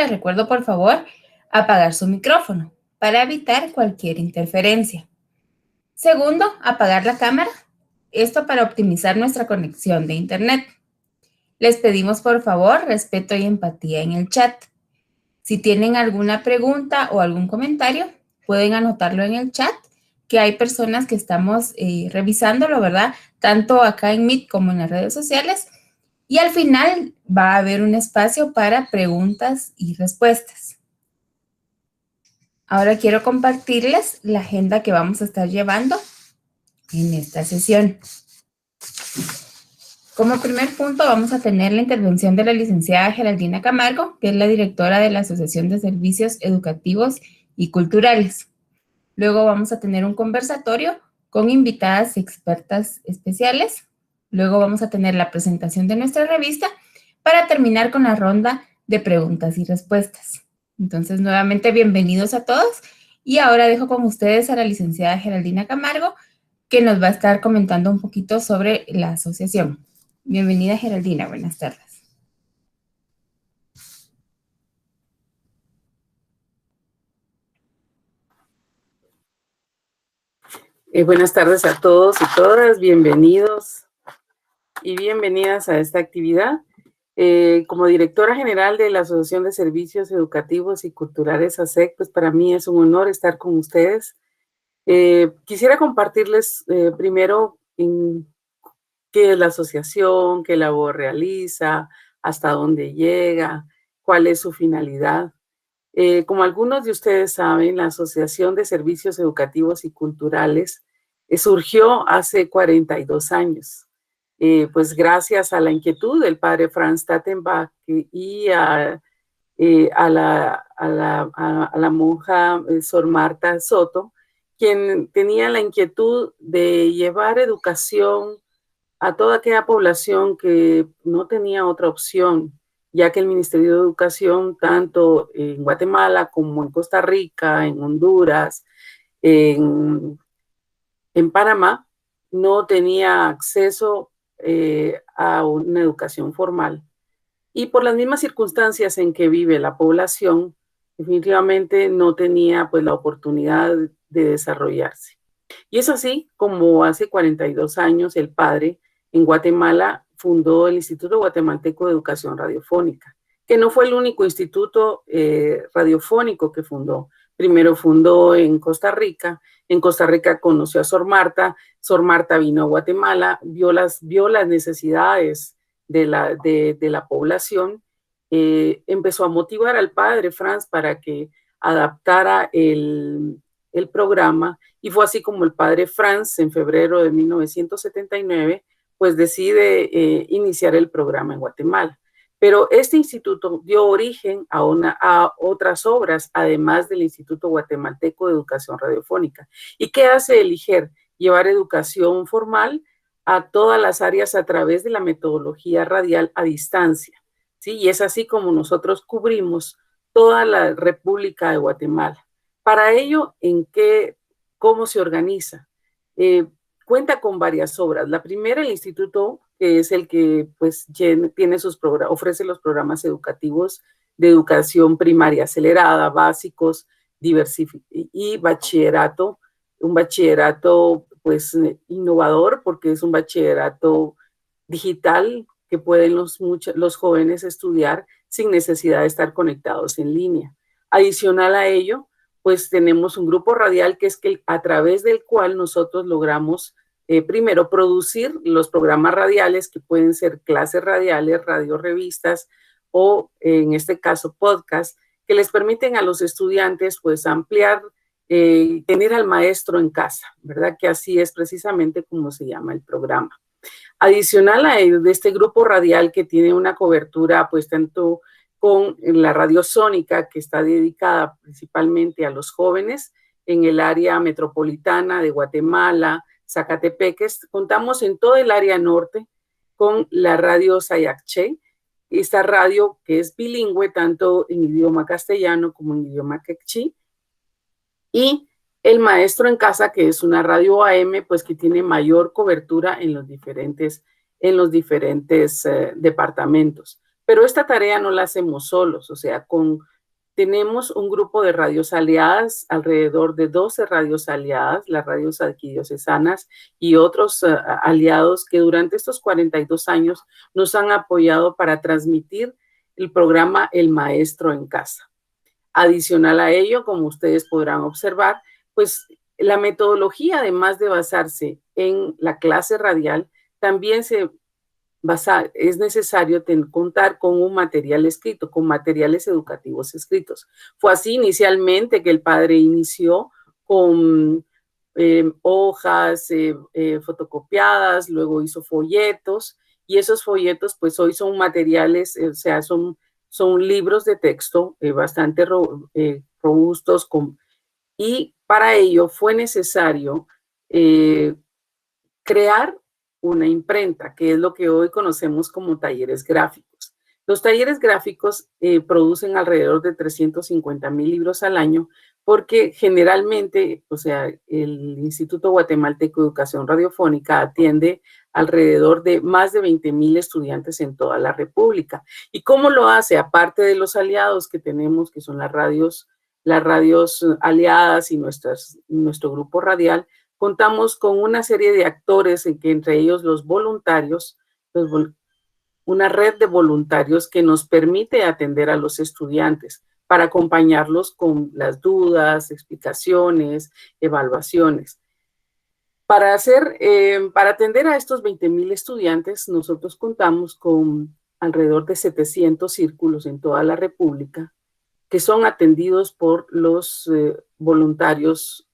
les recuerdo, por favor, apagar su micrófono para evitar cualquier interferencia. Segundo, apagar la cámara. Esto para optimizar nuestra conexión de internet. Les pedimos, por favor, respeto y empatía en el chat. Si tienen alguna pregunta o algún comentario, pueden anotarlo en el chat, que hay personas que estamos revisándolo, ¿verdad? Tanto acá en Meet como en las redes sociales. Y al final va a haber un espacio para preguntas y respuestas. Ahora quiero compartirles la agenda que vamos a estar llevando en esta sesión. Como primer punto vamos a tener la intervención de la licenciada Geraldina Camargo, que es la directora de la Asociación de Servicios Educativos y Culturales. Luego vamos a tener un conversatorio con invitadas expertas especiales. Luego vamos a tener la presentación de nuestra revista para terminar con la ronda de preguntas y respuestas. Entonces, nuevamente, bienvenidos a todos. Y ahora dejo con ustedes a la licenciada Geraldina Camargo, que nos va a estar comentando un poquito sobre la asociación. Bienvenida, Geraldina. Buenas tardes. Buenas tardes a todos y todas. Bienvenidos y bienvenidas a esta actividad. Como directora general de la Asociación de Servicios Educativos y Culturales ASEC, pues para mí es un honor estar con ustedes. Quisiera compartirles primero qué es la asociación, qué labor realiza, hasta dónde llega, cuál es su finalidad. Como algunos de ustedes saben, la Asociación de Servicios Educativos y Culturales surgió hace 42 años. Pues gracias a la inquietud del padre Franz Tattenbach y a la monja Sor Marta Soto, quien tenía la inquietud de llevar educación a toda aquella población que no tenía otra opción, ya que el Ministerio de Educación, tanto en Guatemala como en Costa Rica, en Honduras, en Panamá, no tenía acceso a una educación formal. Y por las mismas circunstancias en que vive la población, definitivamente no tenía pues la oportunidad de desarrollarse. Y es así como hace 42 años el padre en Guatemala fundó el Instituto Guatemalteco de Educación Radiofónica, que no fue el único instituto radiofónico que fundó. Primero fundó en Costa Rica. En Costa Rica conoció a Sor Marta vino a Guatemala, vio las necesidades de la población, empezó a motivar al padre Franz para que adaptara el programa, y fue así como el padre Franz, en febrero de 1979, pues decide iniciar el programa en Guatemala. Pero este instituto dio origen a otras obras, además del Instituto Guatemalteco de Educación Radiofónica. ¿Y qué hace el IGER? Llevar educación formal a todas las áreas a través de la metodología radial a distancia, ¿sí? Y es así como nosotros cubrimos toda la República de Guatemala. Para ello, ¿cómo se organiza? Cuenta con varias obras. La primera, el instituto, que es el que pues tiene ofrece los programas educativos de educación primaria acelerada, básicos, y bachillerato, un bachillerato pues innovador, porque es un bachillerato digital que pueden los jóvenes estudiar sin necesidad de estar conectados en línea. Adicional a ello, pues tenemos un grupo radial que es a través del cual nosotros logramos primero producir los programas radiales, que pueden ser clases radiales, radiorevistas o en este caso podcast, que les permiten a los estudiantes pues ampliar, tener al maestro en casa, ¿verdad? Que así es precisamente como se llama el programa. Adicional a ello, de este grupo radial que tiene una cobertura pues tanto con la radiosónica, que está dedicada principalmente a los jóvenes en el área metropolitana de Guatemala, Zacatepeques. Contamos en todo el área norte con la radio Sayacché, esta radio que es bilingüe tanto en idioma castellano como en idioma quechí, y el maestro en casa, que es una radio AM, pues que tiene mayor cobertura en los diferentes departamentos. Pero esta tarea no la hacemos solos, o sea, con tenemos un grupo de radios aliadas, alrededor de 12 radios aliadas, las radios arquidiocesanas y otros aliados que durante estos 42 años nos han apoyado para transmitir el programa El Maestro en Casa. Adicional a ello, como ustedes podrán observar, pues la metodología, además de basarse en la clase radial, también es necesario contar con un material escrito, con materiales educativos escritos. Fue así inicialmente que el padre inició con hojas fotocopiadas, luego hizo folletos, y esos folletos pues hoy son materiales, o sea, son libros de texto bastante robustos, y para ello fue necesario crear una imprenta, que es lo que hoy conocemos como talleres gráficos. Los talleres gráficos producen alrededor de 350,000 libros al año, porque generalmente, o sea, el Instituto Guatemalteco de Educación Radiofónica atiende alrededor de más de 20,000 estudiantes en toda la República. ¿Y cómo lo hace? Aparte de los aliados que tenemos, que son las radios aliadas y nuestro grupo radial, contamos con una serie de actores, que entre ellos los voluntarios, una red de voluntarios que nos permite atender a los estudiantes para acompañarlos con las dudas, explicaciones, evaluaciones. Para atender a estos 20,000 estudiantes, nosotros contamos con alrededor de 700 círculos en toda la República, que son atendidos por los voluntarios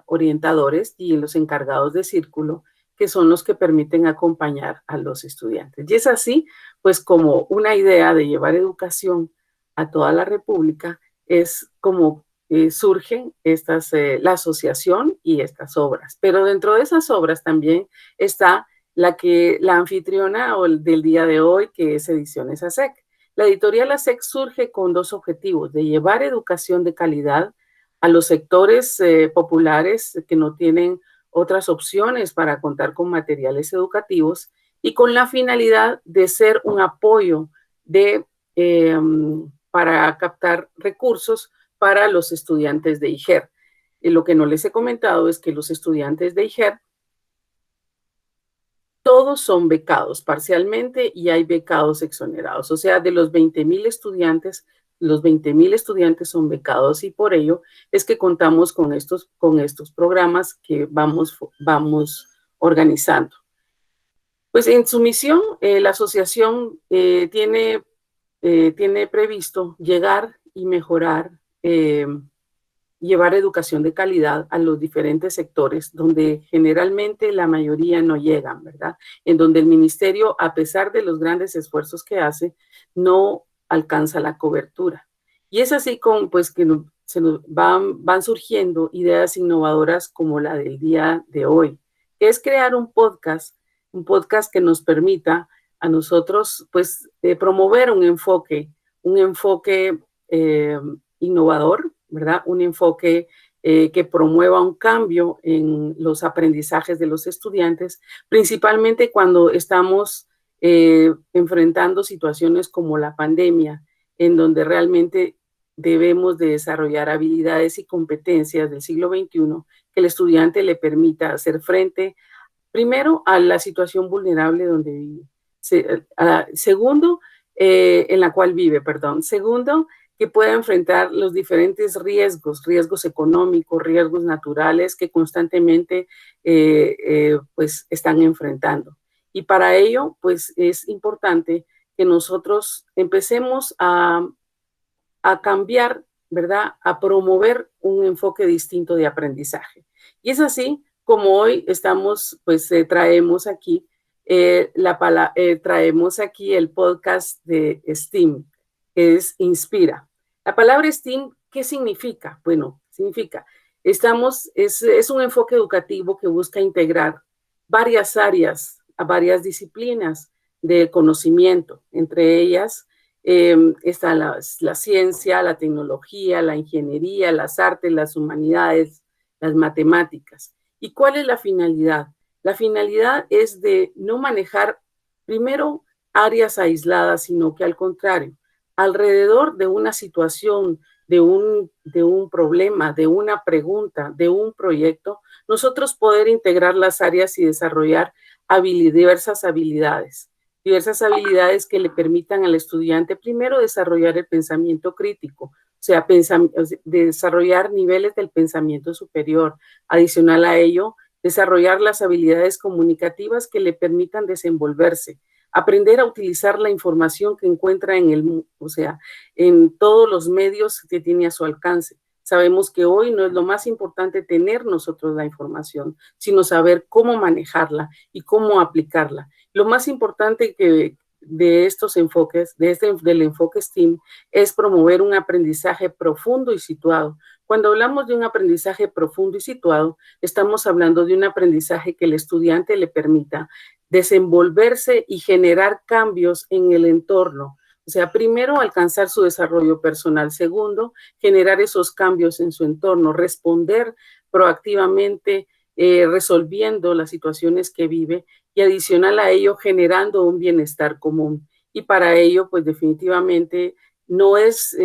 orientadores y los encargados de círculo, que son los que permiten acompañar a los estudiantes. Y es así, pues, como una idea de llevar educación a toda la República, es como surgen la asociación y estas obras. Pero dentro de esas obras también está la anfitriona del día de hoy, que es Ediciones ASEC. La editorial ASEC surge con dos objetivos: de llevar educación de calidad a los sectores populares que no tienen otras opciones para contar con materiales educativos, y con la finalidad de ser un apoyo para captar recursos para los estudiantes de IGER. Lo que no les he comentado es que los estudiantes de IGER todos son becados parcialmente, y hay becados exonerados. O sea, de los 20,000 estudiantes, los 20,000 estudiantes son becados, y por ello es que contamos con estos programas que vamos organizando. Pues en su misión, la asociación tiene previsto llegar y mejorar, llevar educación de calidad a los diferentes sectores donde generalmente la mayoría no llegan, ¿verdad? En donde el ministerio, a pesar de los grandes esfuerzos que hace, no alcanza la cobertura. Y es así pues, que se nos van surgiendo ideas innovadoras como la del día de hoy, que es crear un podcast que nos permita a nosotros, pues, promover un enfoque innovador, ¿verdad? Un enfoque que promueva un cambio en los aprendizajes de los estudiantes, principalmente cuando estamos enfrentando situaciones como la pandemia, en donde realmente debemos de desarrollar habilidades y competencias del siglo XXI que el estudiante le permita hacer frente, primero, a la situación vulnerable donde vive. Segundo, en la cual vive, perdón. Segundo, que pueda enfrentar los diferentes riesgos económicos, riesgos naturales que constantemente pues están enfrentando. Y para ello, pues es importante que nosotros empecemos a cambiar, ¿verdad? A promover un enfoque distinto de aprendizaje. Y es así como hoy estamos, pues traemos aquí el podcast de STEAM, que es Inspira. La palabra STEAM, ¿qué significa? Bueno, significa, es un enfoque educativo que busca integrar varias áreas, a varias disciplinas de conocimiento. Entre ellas está la ciencia, la tecnología, la ingeniería, las artes, las humanidades, las matemáticas. ¿Y cuál es la finalidad? La finalidad es de no manejar primero áreas aisladas, sino que al contrario, alrededor de una situación, de un problema, de una pregunta, de un proyecto, nosotros poder integrar las áreas y desarrollar diversas habilidades que le permitan al estudiante primero desarrollar el pensamiento crítico, o sea, desarrollar niveles del pensamiento superior. Adicional a ello, desarrollar las habilidades comunicativas que le permitan desenvolverse, aprender a utilizar la información que encuentra en todos los medios que tiene a su alcance. Sabemos que hoy no es lo más importante tener nosotros la información, sino saber cómo manejarla y cómo aplicarla. Lo más importante de estos enfoques, del enfoque STEAM, es promover un aprendizaje profundo y situado. Cuando hablamos de un aprendizaje profundo y situado, estamos hablando de un aprendizaje que el estudiante le permita desenvolverse y generar cambios en el entorno. O sea, primero, alcanzar su desarrollo personal. Segundo, generar esos cambios en su entorno, responder proactivamente, resolviendo las situaciones que vive y adicional a ello, generando un bienestar común. Y para ello, pues definitivamente no es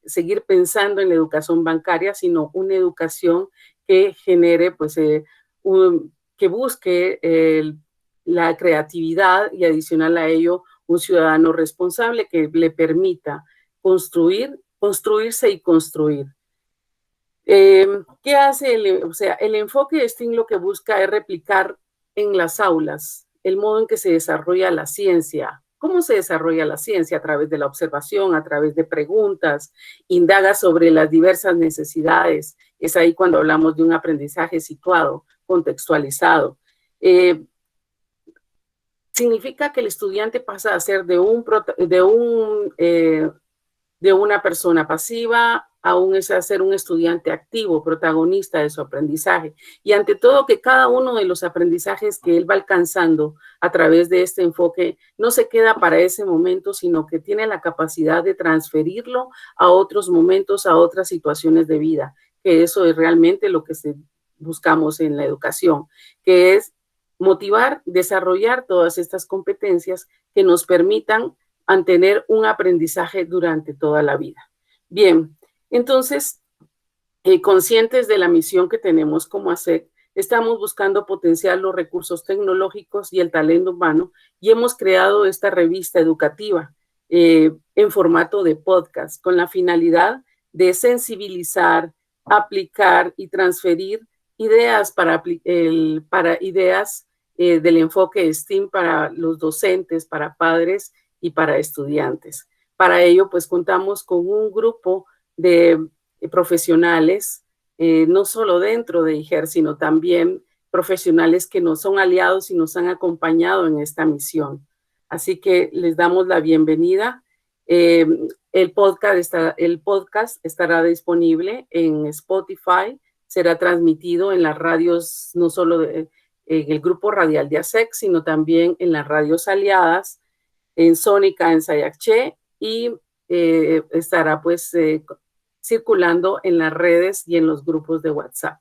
seguir pensando en la educación bancaria, sino una educación que genere, pues, que busque la creatividad y adicional a ello un ciudadano responsable que le permita construirse y construir. ¿Qué hace? El enfoque de STEAM lo que busca es replicar en las aulas el modo en que se desarrolla la ciencia. ¿Cómo se desarrolla la ciencia? A través de la observación, a través de preguntas, indaga sobre las diversas necesidades. Es ahí cuando hablamos de un aprendizaje situado, contextualizado. Significa que el estudiante pasa a ser de una persona pasiva a ser un estudiante activo, protagonista de su aprendizaje. Y ante todo, que cada uno de los aprendizajes que él va alcanzando a través de este enfoque no se queda para ese momento, sino que tiene la capacidad de transferirlo a otros momentos, a otras situaciones de vida, que eso es realmente lo que buscamos en la educación, que es motivar, desarrollar todas estas competencias que nos permitan mantener un aprendizaje durante toda la vida. Bien, entonces, conscientes de la misión que tenemos como ASEC, estamos buscando potenciar los recursos tecnológicos y el talento humano y hemos creado esta revista educativa en formato de podcast con la finalidad de sensibilizar, aplicar y transferir ideas ideas del enfoque STEAM para los docentes, para padres y para estudiantes. Para ello, pues contamos con un grupo de profesionales, no solo dentro de IGER, sino también profesionales que nos son aliados y nos han acompañado en esta misión. Así que les damos la bienvenida. El podcast estará disponible en Spotify, será transmitido en las radios, no solo en el grupo radial de ASEC, sino también en las radios aliadas, en Sónica, en Sayacché, y estará pues circulando en las redes y en los grupos de WhatsApp.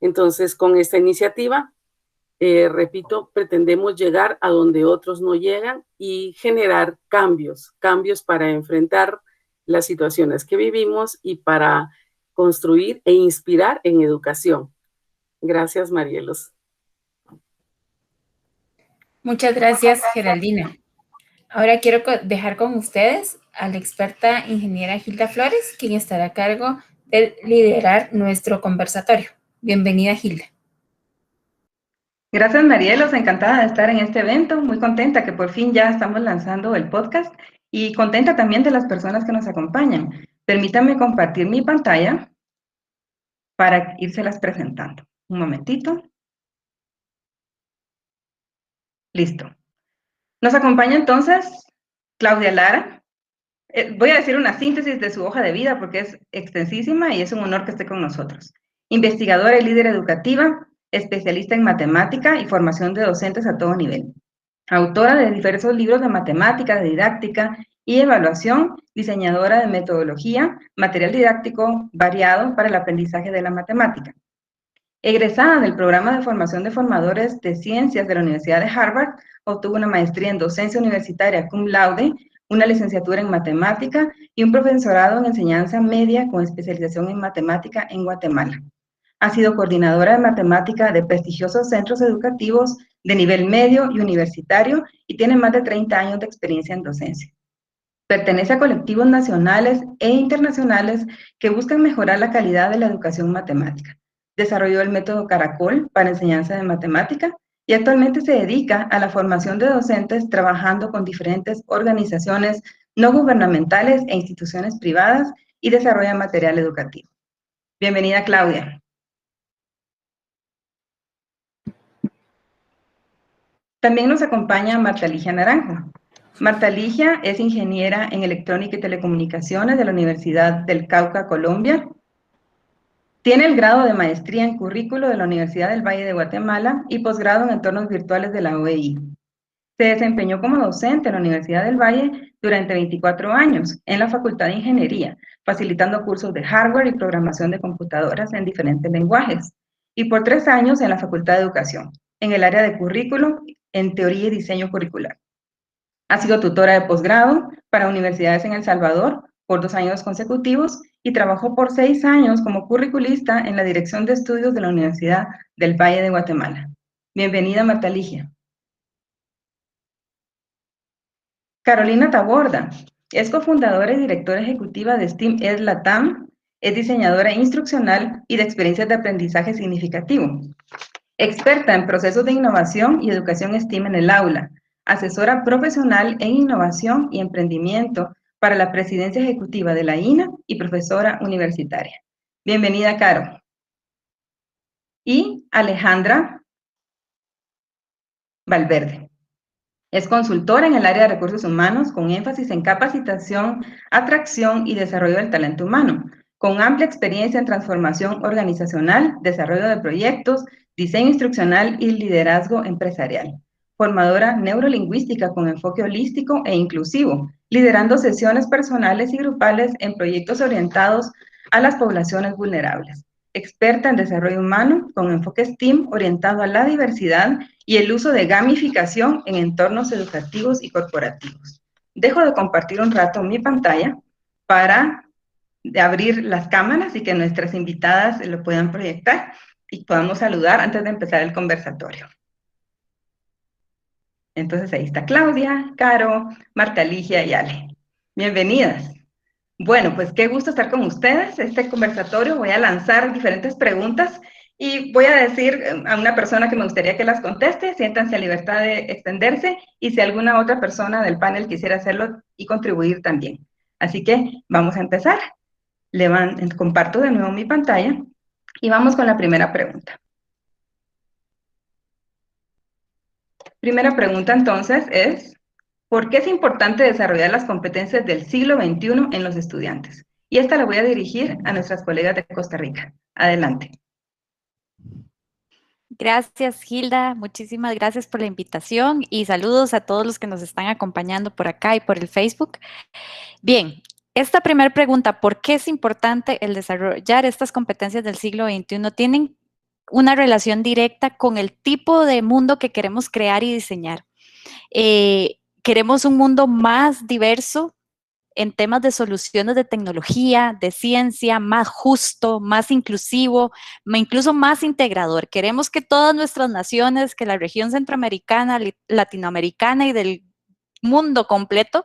Entonces, con esta iniciativa, repito, pretendemos llegar a donde otros no llegan y generar cambios para enfrentar las situaciones que vivimos y para construir e inspirar en educación. Gracias, Marielos. Muchas gracias, Geraldina. Ahora quiero dejar con ustedes a la experta ingeniera Gilda Flores, quien estará a cargo de liderar nuestro conversatorio. Bienvenida, Gilda. Gracias, Marielos. Encantada de estar en este evento. Muy contenta que por fin ya estamos lanzando el podcast y contenta también de las personas que nos acompañan. Permítanme compartir mi pantalla para írselas presentando. Un momentito. Listo. Nos acompaña entonces Claudia Lara. Voy a decir una síntesis de su hoja de vida porque es extensísima y es un honor que esté con nosotros. Investigadora y líder educativa, especialista en matemática y formación de docentes a todo nivel. Autora de diversos libros de matemática, de didáctica y evaluación, diseñadora de metodología, material didáctico variado para el aprendizaje de la matemática. Egresada del programa de formación de formadores de ciencias de la Universidad de Harvard, obtuvo una maestría en docencia universitaria cum laude, una licenciatura en matemática y un profesorado en enseñanza media con especialización en matemática en Guatemala. Ha sido coordinadora de matemática de prestigiosos centros educativos de nivel medio y universitario y tiene más de 30 años de experiencia en docencia. Pertenece a colectivos nacionales e internacionales que buscan mejorar la calidad de la educación matemática. Desarrolló el método Caracol para enseñanza de matemática y actualmente se dedica a la formación de docentes trabajando con diferentes organizaciones no gubernamentales e instituciones privadas y desarrolla material educativo. Bienvenida, Claudia. También nos acompaña Marta Ligia Naranjo. Marta Ligia es ingeniera en electrónica y telecomunicaciones de la Universidad del Cauca, Colombia. Tiene el grado de maestría en currículo de la Universidad del Valle de Guatemala y posgrado en entornos virtuales de la OEI. Se desempeñó como docente en la Universidad del Valle durante 24 años en la Facultad de Ingeniería, facilitando cursos de hardware y programación de computadoras en diferentes lenguajes, y por 3 años en la Facultad de Educación, en el área de currículo, en teoría y diseño curricular. Ha sido tutora de posgrado para universidades en El Salvador por 2 años consecutivos y trabajó por 6 años como curriculista en la Dirección de Estudios de la Universidad del Valle de Guatemala. Bienvenida, Marta Ligia. Carolina Taborda es cofundadora y directora ejecutiva de STEAM Ed Latam, es diseñadora instruccional y de experiencias de aprendizaje significativo, experta en procesos de innovación y educación STEAM en el aula, asesora profesional en innovación y emprendimiento para la presidencia ejecutiva de la INA y profesora universitaria. Bienvenida, Caro. Y Alejandra Valverde. Es consultora en el área de recursos humanos con énfasis en capacitación, atracción y desarrollo del talento humano, con amplia experiencia en transformación organizacional, desarrollo de proyectos, diseño instruccional y liderazgo empresarial. Formadora neurolingüística con enfoque holístico e inclusivo, liderando sesiones personales y grupales en proyectos orientados a las poblaciones vulnerables. Experta en desarrollo humano con enfoque STEAM orientado a la diversidad y el uso de gamificación en entornos educativos y corporativos. Dejo de compartir un rato mi pantalla para abrir las cámaras y que nuestras invitadas lo puedan proyectar y podamos saludar antes de empezar el conversatorio. Entonces ahí está Claudia, Caro, Marta Ligia y Ale. Bienvenidas. Bueno, pues qué gusto estar con ustedes. Este conversatorio voy a lanzar diferentes preguntas y voy a decir a una persona que me gustaría que las conteste, siéntanse a libertad de extenderse y si alguna otra persona del panel quisiera hacerlo y contribuir también. Así que vamos a empezar. Comparto de nuevo mi pantalla y vamos con la primera pregunta. Primera pregunta entonces es, ¿por qué es importante desarrollar las competencias del siglo XXI en los estudiantes? Y esta la voy a dirigir a nuestras colegas de Costa Rica. Adelante. Gracias, Gilda. Muchísimas gracias por la invitación y saludos a todos los que nos están acompañando por acá y por el Facebook. Bien, esta primera pregunta, ¿por qué es importante el desarrollar estas competencias del siglo XXI? Tienen una relación directa con el tipo de mundo que queremos crear y diseñar. Queremos un mundo más diverso en temas de soluciones de tecnología, de ciencia, más justo, más inclusivo, incluso más integrador. Queremos que todas nuestras naciones, que la región centroamericana, latinoamericana y del mundo completo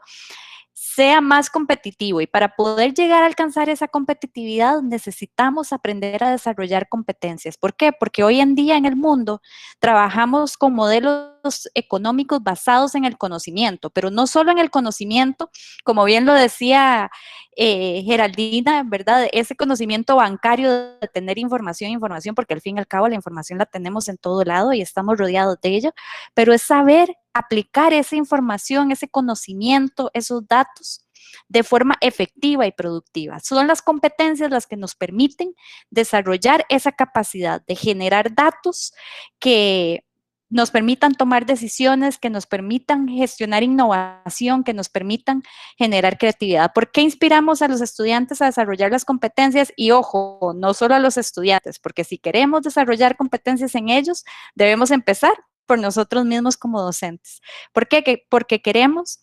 sea más competitivo, y para poder llegar a alcanzar esa competitividad necesitamos aprender a desarrollar competencias. ¿Por qué? Porque hoy en día en el mundo trabajamos con modelos económicos basados en el conocimiento, pero no solo en el conocimiento, como bien lo decía Geraldina, ¿verdad? Ese conocimiento bancario de tener información, porque al fin y al cabo la información la tenemos en todo lado y estamos rodeados de ella, pero es saber aplicar esa información, ese conocimiento, esos datos de forma efectiva y productiva. Son las competencias las que nos permiten desarrollar esa capacidad de generar datos que nos permitan tomar decisiones, que nos permitan gestionar innovación, que nos permitan generar creatividad. ¿Por qué inspiramos a los estudiantes a desarrollar las competencias? Y ojo, no solo a los estudiantes, porque si queremos desarrollar competencias en ellos, debemos empezar por nosotros mismos como docentes. ¿Por qué? Porque queremos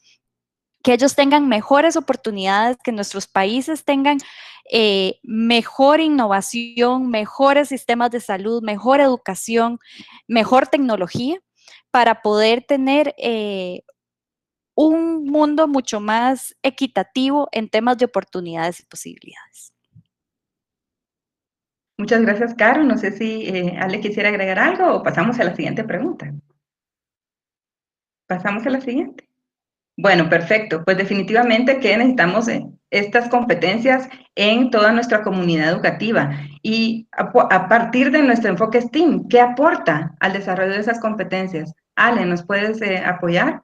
que ellos tengan mejores oportunidades, que nuestros países tengan mejor innovación, mejores sistemas de salud, mejor educación, mejor tecnología, para poder tener un mundo mucho más equitativo en temas de oportunidades y posibilidades. Muchas gracias, Caro. No sé si Ale quisiera agregar algo o pasamos a la siguiente pregunta. ¿Pasamos a la siguiente? Bueno, perfecto. Pues definitivamente que necesitamos estas competencias en toda nuestra comunidad educativa. Y a partir de nuestro enfoque STEAM, ¿qué aporta al desarrollo de esas competencias? Ale, ¿nos puedes apoyar?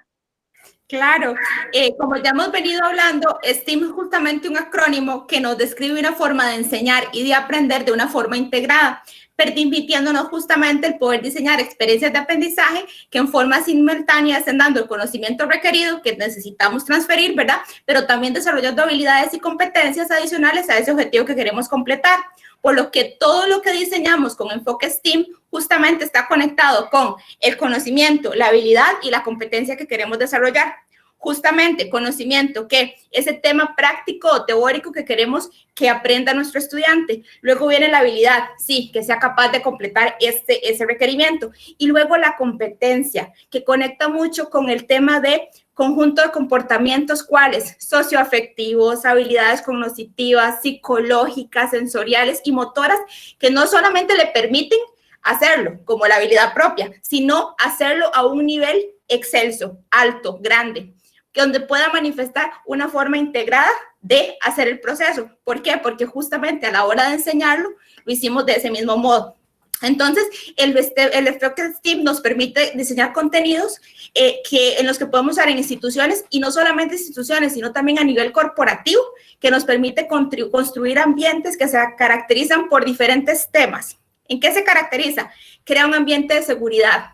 Claro, como ya hemos venido hablando, STEAM es justamente un acrónimo que nos describe una forma de enseñar y de aprender de una forma integrada, permitiéndonos justamente el poder diseñar experiencias de aprendizaje que en forma simultánea estén dando el conocimiento requerido que necesitamos transferir, ¿verdad? Pero también desarrollando habilidades y competencias adicionales a ese objetivo que queremos completar. Por lo que todo lo que diseñamos con enfoque STEAM justamente está conectado con el conocimiento, la habilidad y la competencia que queremos desarrollar. Justamente conocimiento, que ese tema práctico o teórico que queremos que aprenda nuestro estudiante. Luego viene la habilidad, sí, que sea capaz de completar ese requerimiento. Y luego la competencia, que conecta mucho con el tema de conjunto de comportamientos, ¿cuáles? Socioafectivos, habilidades cognitivas, psicológicas, sensoriales y motoras, que no solamente le permiten hacerlo como la habilidad propia, sino hacerlo a un nivel excelso, alto, grande, donde pueda manifestar una forma integrada de hacer el proceso. ¿Por qué? Porque justamente a la hora de enseñarlo, lo hicimos de ese mismo modo. Entonces, el enfoque STEAM nos permite diseñar contenidos en los que podemos usar en instituciones, y no solamente instituciones, sino también a nivel corporativo, que nos permite construir ambientes que se caracterizan por diferentes temas. ¿En qué se caracteriza? Crea un ambiente de seguridad,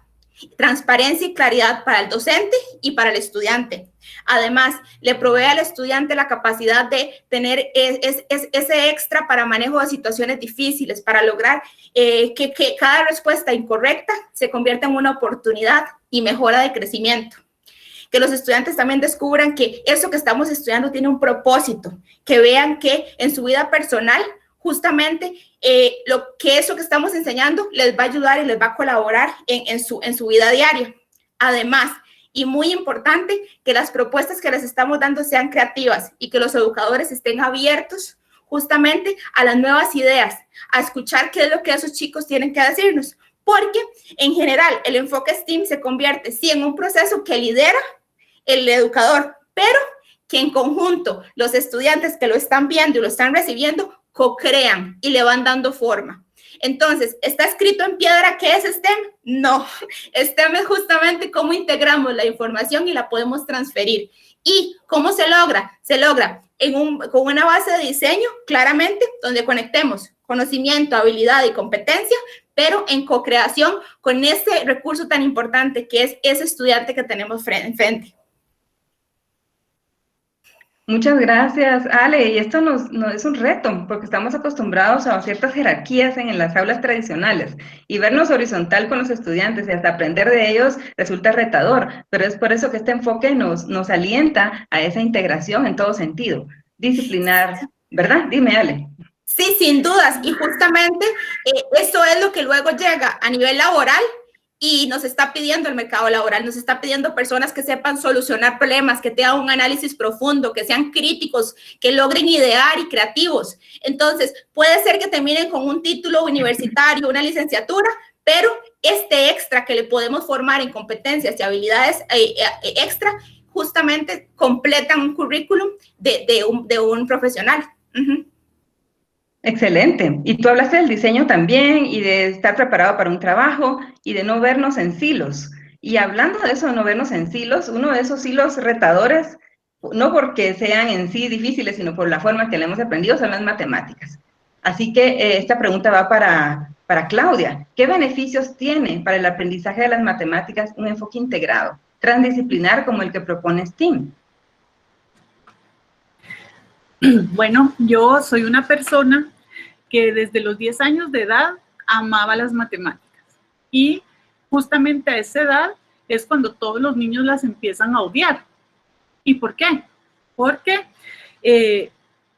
transparencia y claridad para el docente y para el estudiante. Además, le provee al estudiante la capacidad de tener ese extra para manejo de situaciones difíciles, para lograr que cada respuesta incorrecta se convierta en una oportunidad y mejora de crecimiento. Que los estudiantes también descubran que eso que estamos estudiando tiene un propósito, que vean que en su vida personal justamente lo que eso que estamos enseñando les va a ayudar y les va a colaborar en su vida diaria. Además, y muy importante, que las propuestas que les estamos dando sean creativas y que los educadores estén abiertos justamente a las nuevas ideas, a escuchar qué es lo que esos chicos tienen que decirnos. Porque en general el enfoque STEAM se convierte, sí, en un proceso que lidera el educador, pero que en conjunto los estudiantes que lo están viendo y lo están recibiendo co-crean y le van dando forma. Entonces, ¿está escrito en piedra qué es STEM? No, STEM es justamente cómo integramos la información y la podemos transferir. ¿Y cómo se logra? Se logra con una base de diseño, claramente, donde conectemos conocimiento, habilidad y competencia, pero en co-creación con ese recurso tan importante que es ese estudiante que tenemos enfrente. Muchas gracias, Ale. Y esto nos es un reto, porque estamos acostumbrados a ciertas jerarquías en las aulas tradicionales, y vernos horizontal con los estudiantes y hasta aprender de ellos resulta retador, pero es por eso que este enfoque nos alienta a esa integración en todo sentido. Disciplinar, ¿verdad? Dime, Ale. Sí, sin dudas. Y justamente eso es lo que luego llega a nivel laboral. Y nos está pidiendo el mercado laboral, nos está pidiendo personas que sepan solucionar problemas, que tengan un análisis profundo, que sean críticos, que logren idear y creativos. Entonces, puede ser que terminen con un título universitario, una licenciatura, pero este extra que le podemos formar en competencias y habilidades extra, justamente completan un currículum de un profesional. Excelente. Y tú hablaste del diseño también y de estar preparado para un trabajo y de no vernos en silos. Y hablando de eso, de no vernos en silos, uno de esos silos retadores, no porque sean en sí difíciles, sino por la forma que le hemos aprendido, son las matemáticas. Así que esta pregunta va para Claudia. ¿Qué beneficios tiene para el aprendizaje de las matemáticas un enfoque integrado, transdisciplinar como el que propone STEAM? Bueno, yo soy una persona que desde los 10 años de edad amaba las matemáticas, y justamente a esa edad es cuando todos los niños las empiezan a odiar. ¿Y por qué? porque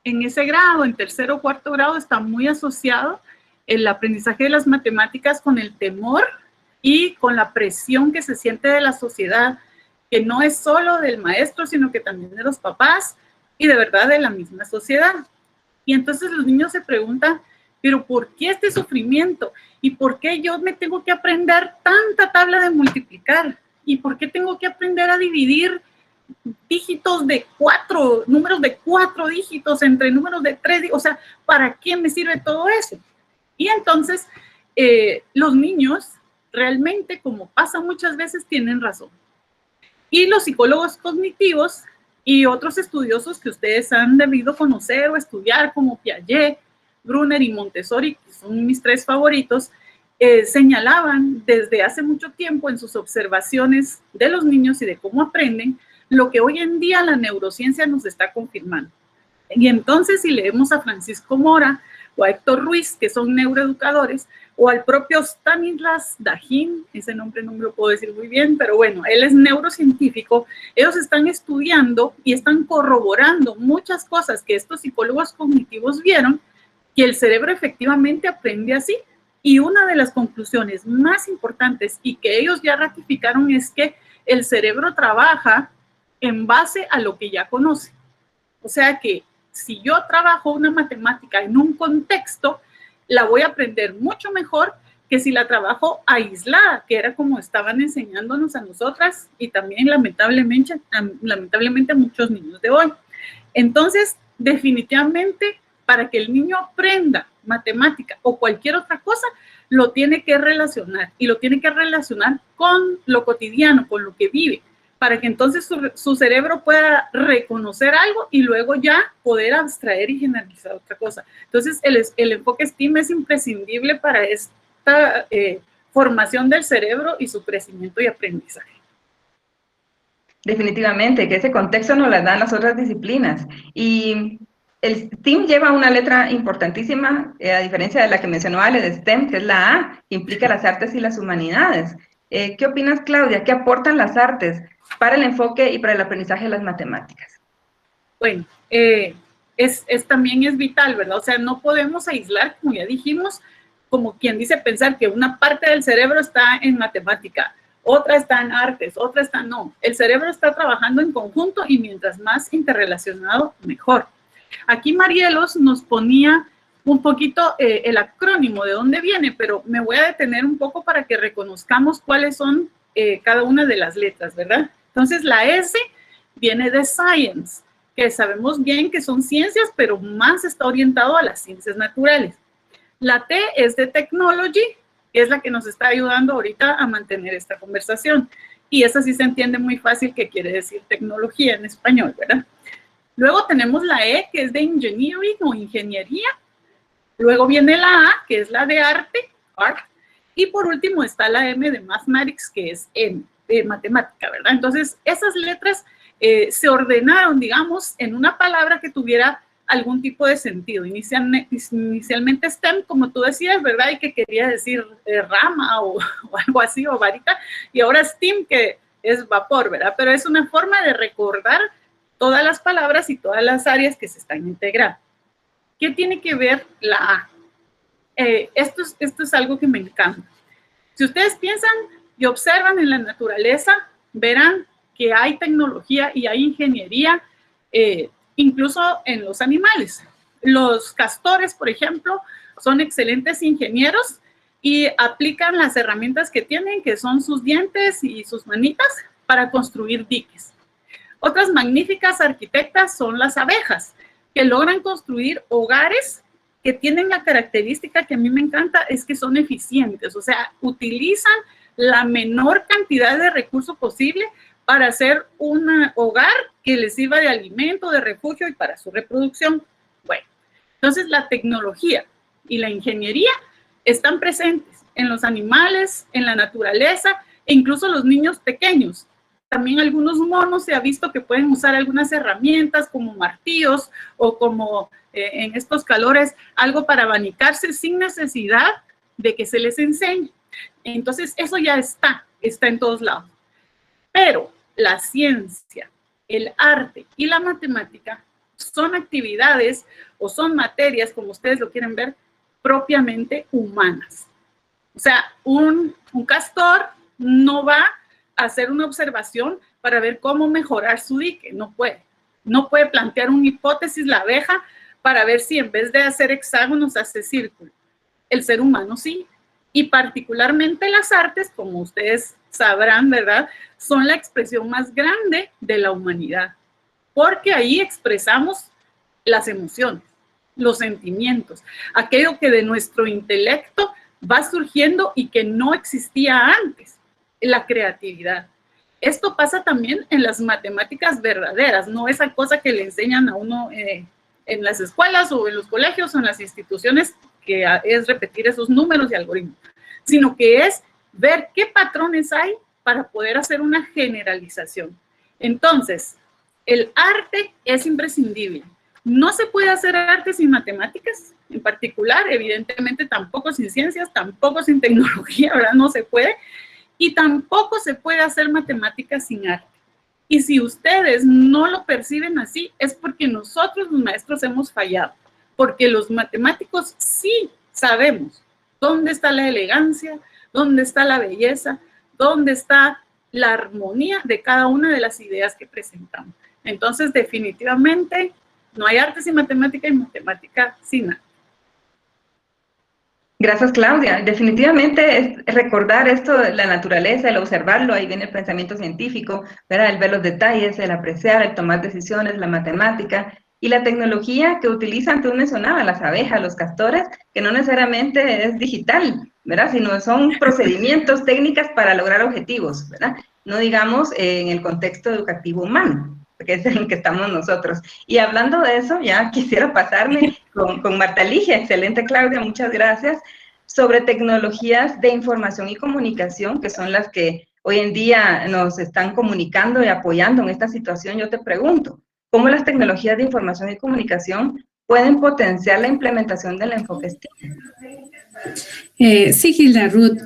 en ese grado, en tercero o cuarto grado, está muy asociado el aprendizaje de las matemáticas con el temor y con la presión que se siente de la sociedad, que no es solo del maestro, sino que también de los papás y de verdad de la misma sociedad. Y entonces los niños se preguntan, pero ¿por qué este sufrimiento? ¿Y por qué yo me tengo que aprender tanta tabla de multiplicar? ¿Y por qué tengo que aprender a dividir dígitos de 4, números de 4 dígitos entre números de 3? O sea, ¿para qué me sirve todo eso? Y entonces los niños realmente, como pasa muchas veces, tienen razón. Y los psicólogos cognitivos y otros estudiosos que ustedes han debido conocer o estudiar, como Piaget, Brunner y Montessori, que son mis 3 favoritos, señalaban desde hace mucho tiempo en sus observaciones de los niños y de cómo aprenden, lo que hoy en día la neurociencia nos está confirmando. Y entonces, si leemos a Francisco Mora o a Héctor Ruiz, que son neuroeducadores, o al propio Stanislas Dehaene, ese nombre no me lo puedo decir muy bien, pero bueno, él es neurocientífico, ellos están estudiando y están corroborando muchas cosas que estos psicólogos cognitivos vieron, que el cerebro efectivamente aprende así. Y una de las conclusiones más importantes y que ellos ya ratificaron es que el cerebro trabaja en base a lo que ya conoce. O sea que si yo trabajo una matemática en un contexto, la voy a aprender mucho mejor que si la trabajo aislada, que era como estaban enseñándonos a nosotras y también lamentablemente a muchos niños de hoy. Entonces, definitivamente, para que el niño aprenda matemática o cualquier otra cosa, lo tiene que relacionar y lo tiene que relacionar con lo cotidiano, con lo que vive, para que entonces su cerebro pueda reconocer algo y luego ya poder abstraer y generalizar otra cosa. Entonces, el enfoque STEAM es imprescindible para esta formación del cerebro y su crecimiento y aprendizaje. Definitivamente, que ese contexto nos lo dan las otras disciplinas. Y el STEAM lleva una letra importantísima, a diferencia de la que mencionó Ale, de STEM, que es la A, que implica las artes y las humanidades. ¿Qué opinas, Claudia? ¿Qué aportan las artes para el enfoque y para el aprendizaje de las matemáticas? Bueno, también es vital, ¿verdad? O sea, no podemos aislar, como ya dijimos, como quien dice, pensar que una parte del cerebro está en matemática, otra está en artes, otra está no. El cerebro está trabajando en conjunto y mientras más interrelacionado, mejor. Aquí Marielos nos ponía un poquito el acrónimo de dónde viene, pero me voy a detener un poco para que reconozcamos cuáles son cada una de las letras, ¿verdad? Entonces, la S viene de science, que sabemos bien que son ciencias, pero más está orientado a las ciencias naturales. La T es de technology, que es la que nos está ayudando ahorita a mantener esta conversación. Y esa sí se entiende muy fácil que quiere decir tecnología en español, ¿verdad? Luego tenemos la E, que es de engineering o ingeniería. Luego viene la A, que es la de arte, art. Y por último está la M de mathematics, que es matemática, ¿verdad? Entonces, esas letras se ordenaron, digamos, en una palabra que tuviera algún tipo de sentido. Inicialmente STEM, como tú decías, ¿verdad? Y que quería decir rama o algo así, o varita. Y ahora STEAM, que es vapor, ¿verdad? Pero es una forma de recordar todas las palabras y todas las áreas que se están integrando. ¿Qué tiene que ver la A? Esto es algo que me encanta. Si ustedes piensan y observan en la naturaleza, verán que hay tecnología y hay ingeniería, incluso en los animales. Los castores, por ejemplo, son excelentes ingenieros y aplican las herramientas que tienen, que son sus dientes y sus manitas, para construir diques. Otras magníficas arquitectas son las abejas, que logran construir hogares que tienen la característica que a mí me encanta, es que son eficientes, o sea, utilizan la menor cantidad de recursos posible para hacer un hogar que les sirva de alimento, de refugio y para su reproducción. Bueno, entonces la tecnología y la ingeniería están presentes en los animales, en la naturaleza e incluso los niños pequeños. También algunos monos se ha visto que pueden usar algunas herramientas como martillos o como en estos calores algo para abanicarse sin necesidad de que se les enseñe. Entonces eso ya está en todos lados. Pero la ciencia, el arte y la matemática son actividades o son materias, como ustedes lo quieren ver, propiamente humanas. O sea, un castor no va a hacer una observación para ver cómo mejorar su dique, no puede. No puede plantear una hipótesis la abeja para ver si en vez de hacer hexágonos hace círculo. El ser humano sí. Y particularmente las artes, como ustedes sabrán, ¿verdad?, son la expresión más grande de la humanidad, porque ahí expresamos las emociones, los sentimientos, aquello que de nuestro intelecto va surgiendo y que no existía antes, la creatividad. Esto pasa también en las matemáticas verdaderas, no esa cosa que le enseñan a uno en las escuelas o en los colegios o en las instituciones, que es repetir esos números y algoritmos, sino que es ver qué patrones hay para poder hacer una generalización. Entonces, el arte es imprescindible. No se puede hacer arte sin matemáticas, en particular, evidentemente tampoco sin ciencias, tampoco sin tecnología, ¿verdad? No se puede. Y tampoco se puede hacer matemáticas sin arte. Y si ustedes no lo perciben así, es porque nosotros los maestros hemos fallado. Porque los matemáticos sí sabemos dónde está la elegancia, dónde está la belleza, dónde está la armonía de cada una de las ideas que presentamos. Entonces, definitivamente, no hay arte sin matemática y matemática sin arte. Gracias, Claudia. Definitivamente es recordar esto de la naturaleza, el observarlo, ahí viene el pensamiento científico, ¿verdad? El ver los detalles, el apreciar, el tomar decisiones, la matemática y la tecnología que utilizan, tú mencionabas, las abejas, los castores, que no necesariamente es digital, ¿verdad? Sino son procedimientos, técnicas para lograr objetivos, ¿verdad? No digamos en el contexto educativo humano, que es en el que estamos nosotros. Y hablando de eso, ya quisiera pasarme con Marta Ligia. Excelente, Claudia, muchas gracias. Sobre tecnologías de información y comunicación, que son las que hoy en día nos están comunicando y apoyando en esta situación, yo te pregunto, ¿cómo las tecnologías de información y comunicación pueden potenciar la implementación del enfoque STEAM? Sí, Gilda, Ruth.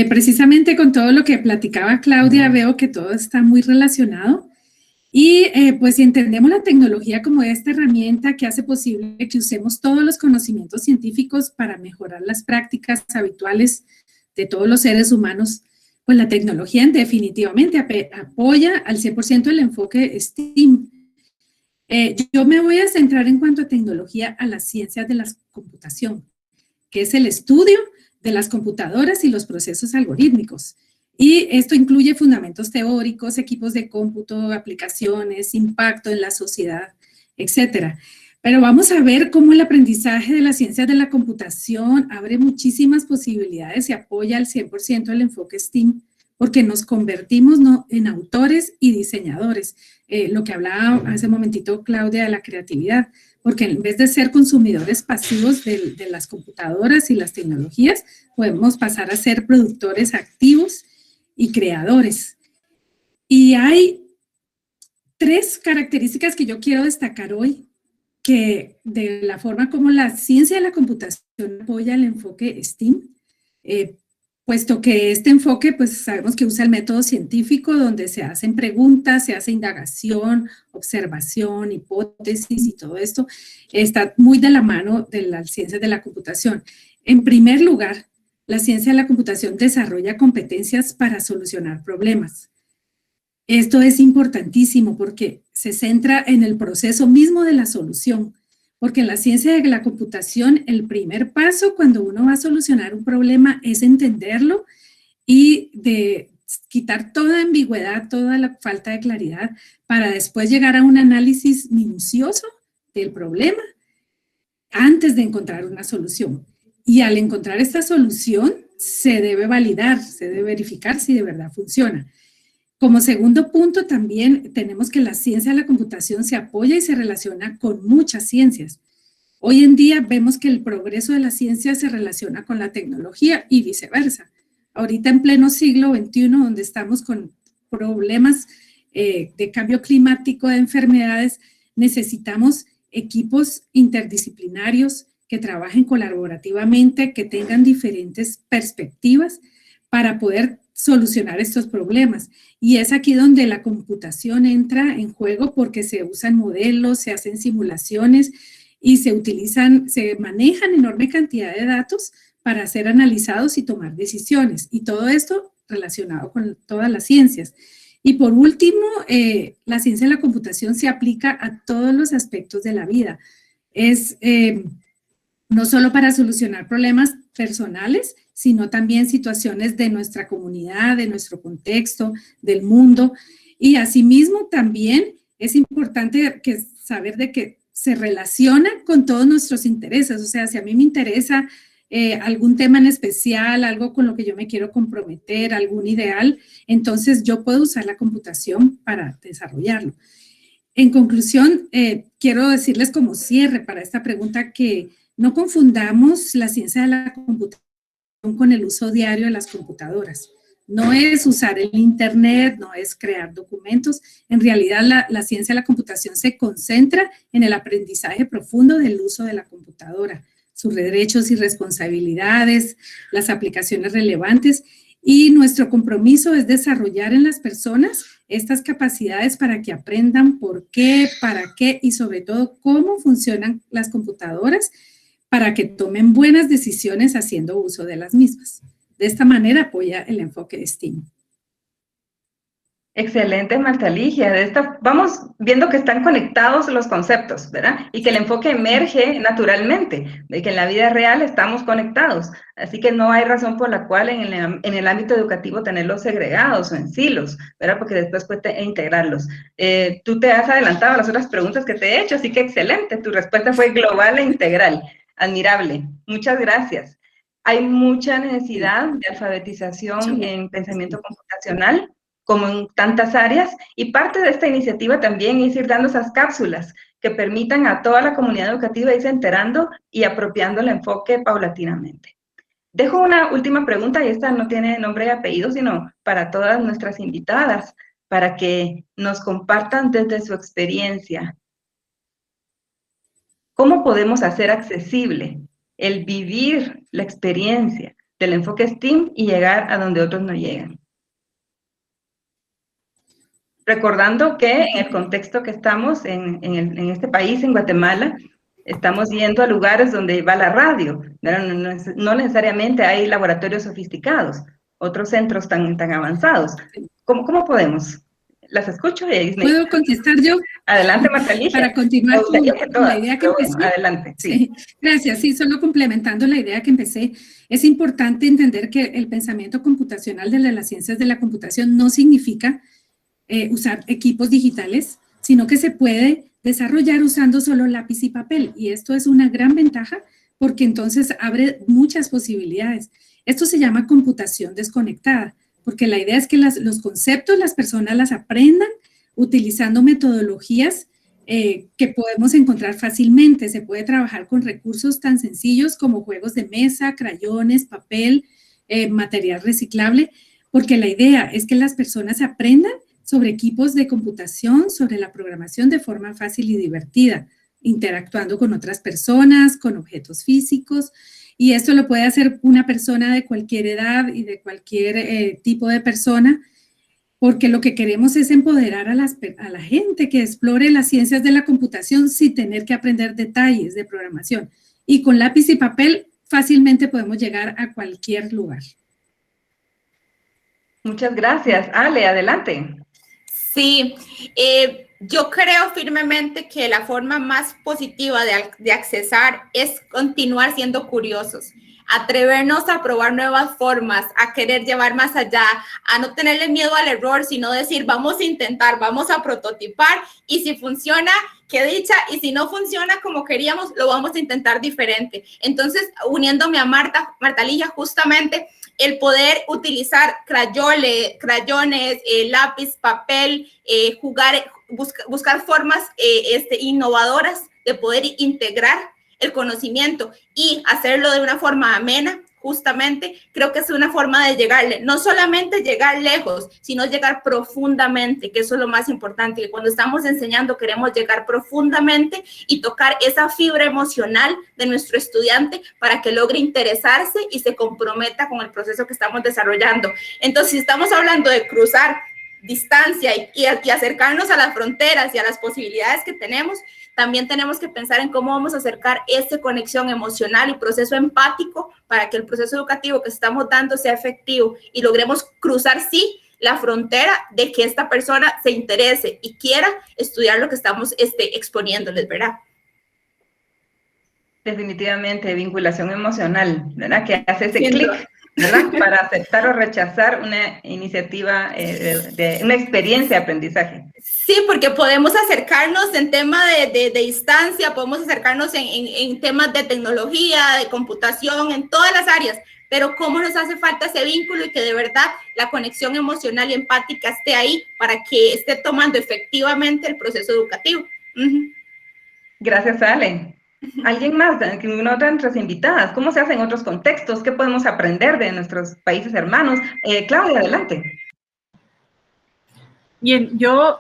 Precisamente con todo lo que platicaba Claudia, veo que todo está muy relacionado. Y pues si entendemos la tecnología como esta herramienta que hace posible que usemos todos los conocimientos científicos para mejorar las prácticas habituales de todos los seres humanos, pues la tecnología definitivamente apoya al 100% el enfoque STEAM. Yo me voy a centrar en cuanto a tecnología a las ciencias de la computación, que es el estudio de las computadoras y los procesos algorítmicos. Y esto incluye fundamentos teóricos, equipos de cómputo, aplicaciones, impacto en la sociedad, etcétera. Pero vamos a ver cómo el aprendizaje de las ciencias de la computación abre muchísimas posibilidades y apoya al 100% el enfoque STEAM, porque nos convertimos en autores y diseñadores. Lo que hablaba hace un momentito Claudia de la creatividad, porque en vez de ser consumidores pasivos de las computadoras y las tecnologías, podemos pasar a ser productores activos y creadores. Y hay 3 características que yo quiero destacar hoy, que de la forma como la ciencia de la computación apoya el enfoque STEAM, puesto que este enfoque, pues sabemos que usa el método científico donde se hacen preguntas, se hace indagación, observación, hipótesis y todo esto está muy de la mano de las ciencias de la computación. En primer lugar, la ciencia de la computación desarrolla competencias para solucionar problemas. Esto es importantísimo porque se centra en el proceso mismo de la solución, porque en la ciencia de la computación el primer paso cuando uno va a solucionar un problema es entenderlo y de quitar toda ambigüedad, toda la falta de claridad para después llegar a un análisis minucioso del problema antes de encontrar una solución. Y al encontrar esta solución, se debe validar, se debe verificar si de verdad funciona. Como segundo punto, también tenemos que la ciencia de la computación se apoya y se relaciona con muchas ciencias. Hoy en día vemos que el progreso de la ciencia se relaciona con la tecnología y viceversa. Ahorita en pleno siglo XXI, donde estamos con problemas de cambio climático, de enfermedades, necesitamos equipos interdisciplinarios que trabajen colaborativamente, que tengan diferentes perspectivas para poder solucionar estos problemas. Y es aquí donde la computación entra en juego porque se usan modelos, se hacen simulaciones y se manejan enorme cantidad de datos para ser analizados y tomar decisiones. Y todo esto relacionado con todas las ciencias. Y por último, la ciencia de la computación se aplica a todos los aspectos de la vida. Es no solo para solucionar problemas personales, sino también situaciones de nuestra comunidad, de nuestro contexto, del mundo. Y asimismo también es importante saber de que se relaciona con todos nuestros intereses. O sea, si a mí me interesa algún tema en especial, algo con lo que yo me quiero comprometer, algún ideal, entonces yo puedo usar la computación para desarrollarlo. En conclusión, quiero decirles como cierre para esta pregunta que no confundamos la ciencia de la computación con el uso diario de las computadoras. No es usar el internet, no es crear documentos. En realidad, la ciencia de la computación se concentra en el aprendizaje profundo del uso de la computadora, sus derechos y responsabilidades, las aplicaciones relevantes, y nuestro compromiso es desarrollar en las personas estas capacidades para que aprendan por qué, para qué y sobre todo cómo funcionan las computadoras para que tomen buenas decisiones haciendo uso de las mismas. De esta manera apoya el enfoque de STEAM. Excelente, Marta Ligia. Vamos viendo que están conectados los conceptos, ¿verdad? Y que el enfoque emerge naturalmente, de que en la vida real estamos conectados. Así que no hay razón por la cual en el ámbito educativo tenerlos segregados o en silos, ¿verdad? Porque después puede integrarlos. Tú te has adelantado a las otras preguntas que te he hecho, así que excelente. Tu respuesta fue global e integral. Admirable. Muchas gracias. Hay mucha necesidad de alfabetización en pensamiento computacional, como en tantas áreas, y parte de esta iniciativa también es ir dando esas cápsulas que permitan a toda la comunidad educativa irse enterando y apropiando el enfoque paulatinamente. Dejo una última pregunta, y esta no tiene nombre y apellido, sino para todas nuestras invitadas, para que nos compartan desde su experiencia. ¿Cómo podemos hacer accesible el vivir la experiencia del enfoque STEAM y llegar a donde otros no llegan? Recordando que en el contexto que estamos en este país, en Guatemala, estamos yendo a lugares donde va la radio. No necesariamente hay laboratorios sofisticados, otros centros tan avanzados. ¿Cómo podemos? Las escucho y ¿Puedo contestar yo? Adelante, Marta Ligia. Para continuar con la idea que empecé. Bueno, adelante, sí. Sí. Gracias. Sí, solo complementando la idea que empecé, es importante entender que el pensamiento computacional de las ciencias de la computación no significa usar equipos digitales, sino que se puede desarrollar usando solo lápiz y papel. Y esto es una gran ventaja porque entonces abre muchas posibilidades. Esto se llama computación desconectada, porque la idea es que los conceptos las personas las aprendan utilizando metodologías que podemos encontrar fácilmente. Se puede trabajar con recursos tan sencillos como juegos de mesa, crayones, papel, material reciclable, porque la idea es que las personas aprendan sobre equipos de computación, sobre la programación de forma fácil y divertida, interactuando con otras personas, con objetos físicos, y esto lo puede hacer una persona de cualquier edad y de cualquier tipo de persona, porque lo que queremos es empoderar a la gente que explore las ciencias de la computación sin tener que aprender detalles de programación. Y con lápiz y papel fácilmente podemos llegar a cualquier lugar. Muchas gracias. Ale, adelante. Sí, yo creo firmemente que la forma más positiva de accesar es continuar siendo curiosos, atrevernos a probar nuevas formas, a querer llevar más allá, a no tenerle miedo al error, sino decir, vamos a intentar, vamos a prototipar, y si funciona, qué dicha, y si no funciona como queríamos, lo vamos a intentar diferente. Entonces, uniéndome a Marta Ligia, justamente, el poder utilizar crayones, lápiz, papel, buscar formas innovadoras de poder integrar el conocimiento y hacerlo de una forma amena, justamente, creo que es una forma de llegarle, no solamente llegar lejos, sino llegar profundamente, que eso es lo más importante, que cuando estamos enseñando queremos llegar profundamente y tocar esa fibra emocional de nuestro estudiante para que logre interesarse y se comprometa con el proceso que estamos desarrollando. Entonces, si estamos hablando de cruzar distancia y acercarnos a las fronteras y a las posibilidades que tenemos, también tenemos que pensar en cómo vamos a acercar esa conexión emocional y proceso empático para que el proceso educativo que estamos dando sea efectivo y logremos cruzar, sí, la frontera de que esta persona se interese y quiera estudiar lo que estamos exponiéndoles, ¿verdad? Definitivamente, vinculación emocional, ¿verdad? Que hace ese clic, ¿verdad? Para aceptar o rechazar una iniciativa, de una experiencia de aprendizaje. Sí, porque podemos acercarnos en tema de distancia, podemos acercarnos en temas de tecnología, de computación, en todas las áreas, pero cómo nos hace falta ese vínculo y que de verdad la conexión emocional y empática esté ahí para que esté tomando efectivamente el proceso educativo. Gracias, Ale. ¿Alguien más? Una otra de nuestras invitadas. ¿Cómo se hace en otros contextos? ¿Qué podemos aprender de nuestros países hermanos? Claudia, adelante. Bien, yo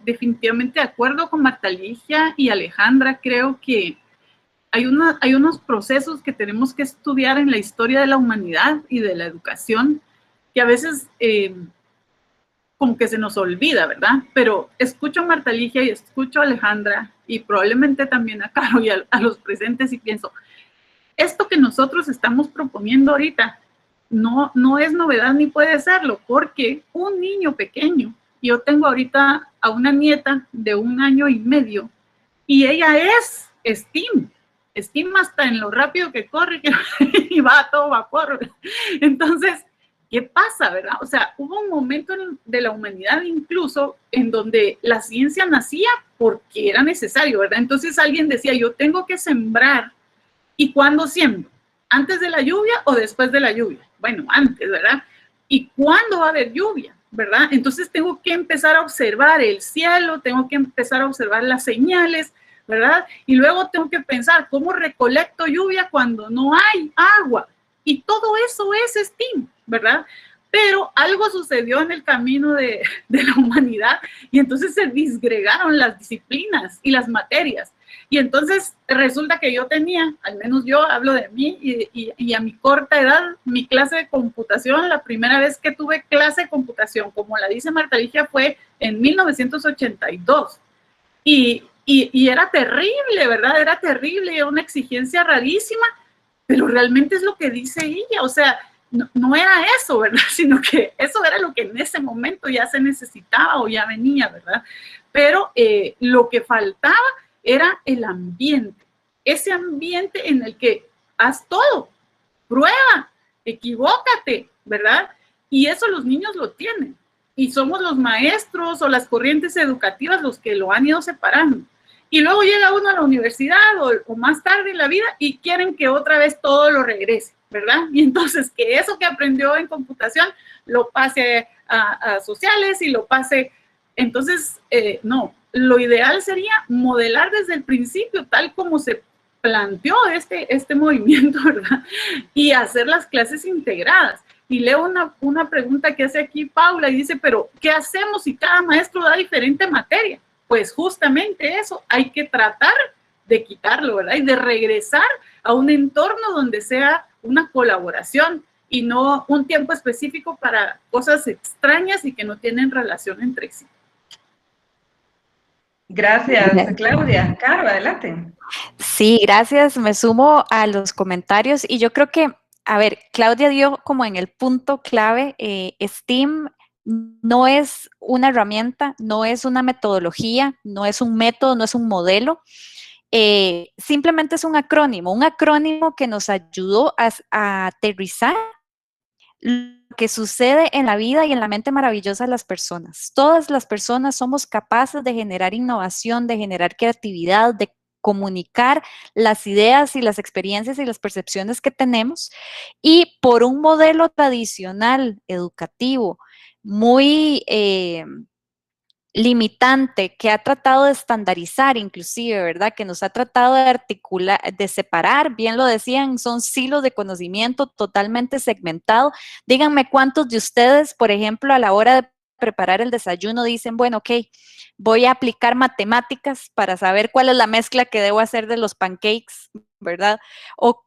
definitivamente de acuerdo con Marta Ligia y Alejandra, creo que hay unos procesos que tenemos que estudiar en la historia de la humanidad y de la educación que a veces como que se nos olvida, ¿verdad? Pero escucho a Marta Ligia y escucho a Alejandra y probablemente también a Caro y a los presentes y pienso, esto que nosotros estamos proponiendo ahorita no es novedad ni puede serlo, porque un niño pequeño, yo tengo ahorita a una nieta de 1 año y medio y ella es STEAM hasta en lo rápido que corre y va a todo vapor. Entonces, ¿qué pasa, verdad? O sea, hubo un momento de la humanidad incluso en donde la ciencia nacía porque era necesario, ¿verdad? Entonces alguien decía, yo tengo que sembrar. ¿Y cuándo siembro? ¿Antes de la lluvia o después de la lluvia? Bueno, antes, ¿verdad? ¿Y cuándo va a haber lluvia? ¿Verdad? Entonces tengo que empezar a observar el cielo, tengo que empezar a observar las señales, ¿verdad? Y luego tengo que pensar, ¿cómo recolecto lluvia cuando no hay agua? Y todo eso es STEAM, ¿verdad? Pero algo sucedió en el camino de la humanidad y entonces se disgregaron las disciplinas y las materias. Y entonces resulta que yo tenía, al menos yo hablo de mí y a mi corta edad, mi clase de computación, la primera vez que tuve clase de computación, como la dice Marta Ligia, fue en 1982. Y era terrible, ¿verdad? Era terrible, era una exigencia rarísima, pero realmente es lo que dice ella, o sea, no era eso, ¿verdad? Sino que eso era lo que en ese momento ya se necesitaba o ya venía, ¿verdad? Pero lo que faltaba era el ambiente, ese ambiente en el que haz todo, prueba, equivócate, ¿verdad? Y eso los niños lo tienen. Y somos los maestros o las corrientes educativas los que lo han ido separando. Y luego llega uno a la universidad o más tarde en la vida y quieren que otra vez todo lo regrese, ¿verdad? Y entonces que eso que aprendió en computación lo pase a sociales y lo pase. Entonces, no, lo ideal sería modelar desde el principio, tal como se planteó este movimiento, ¿verdad? Y hacer las clases integradas. Y leo una pregunta que hace aquí Paula y dice, pero ¿qué hacemos si cada maestro da diferente materia? Pues justamente eso, hay que tratar de quitarlo, ¿verdad? Y de regresar a un entorno donde sea una colaboración y no un tiempo específico para cosas extrañas y que no tienen relación entre sí. Gracias, Claudia. Caro, adelante. Sí, gracias. Me sumo a los comentarios y yo creo que, a ver, Claudia dio como en el punto clave, STEAM no es una herramienta, no es una metodología, no es un método, no es un modelo, simplemente es un acrónimo que nos ayudó a aterrizar lo que sucede en la vida y en la mente maravillosa de las personas. Todas las personas somos capaces de generar innovación, de generar creatividad, de comunicar las ideas y las experiencias y las percepciones que tenemos, y por un modelo tradicional educativo muy limitante que ha tratado de estandarizar inclusive, ¿verdad? Que nos ha tratado de articular, de separar, bien lo decían, son silos de conocimiento totalmente segmentados. Díganme cuántos de ustedes, por ejemplo, a la hora de preparar el desayuno dicen, bueno, ok, voy a aplicar matemáticas para saber cuál es la mezcla que debo hacer de los pancakes, ¿verdad? O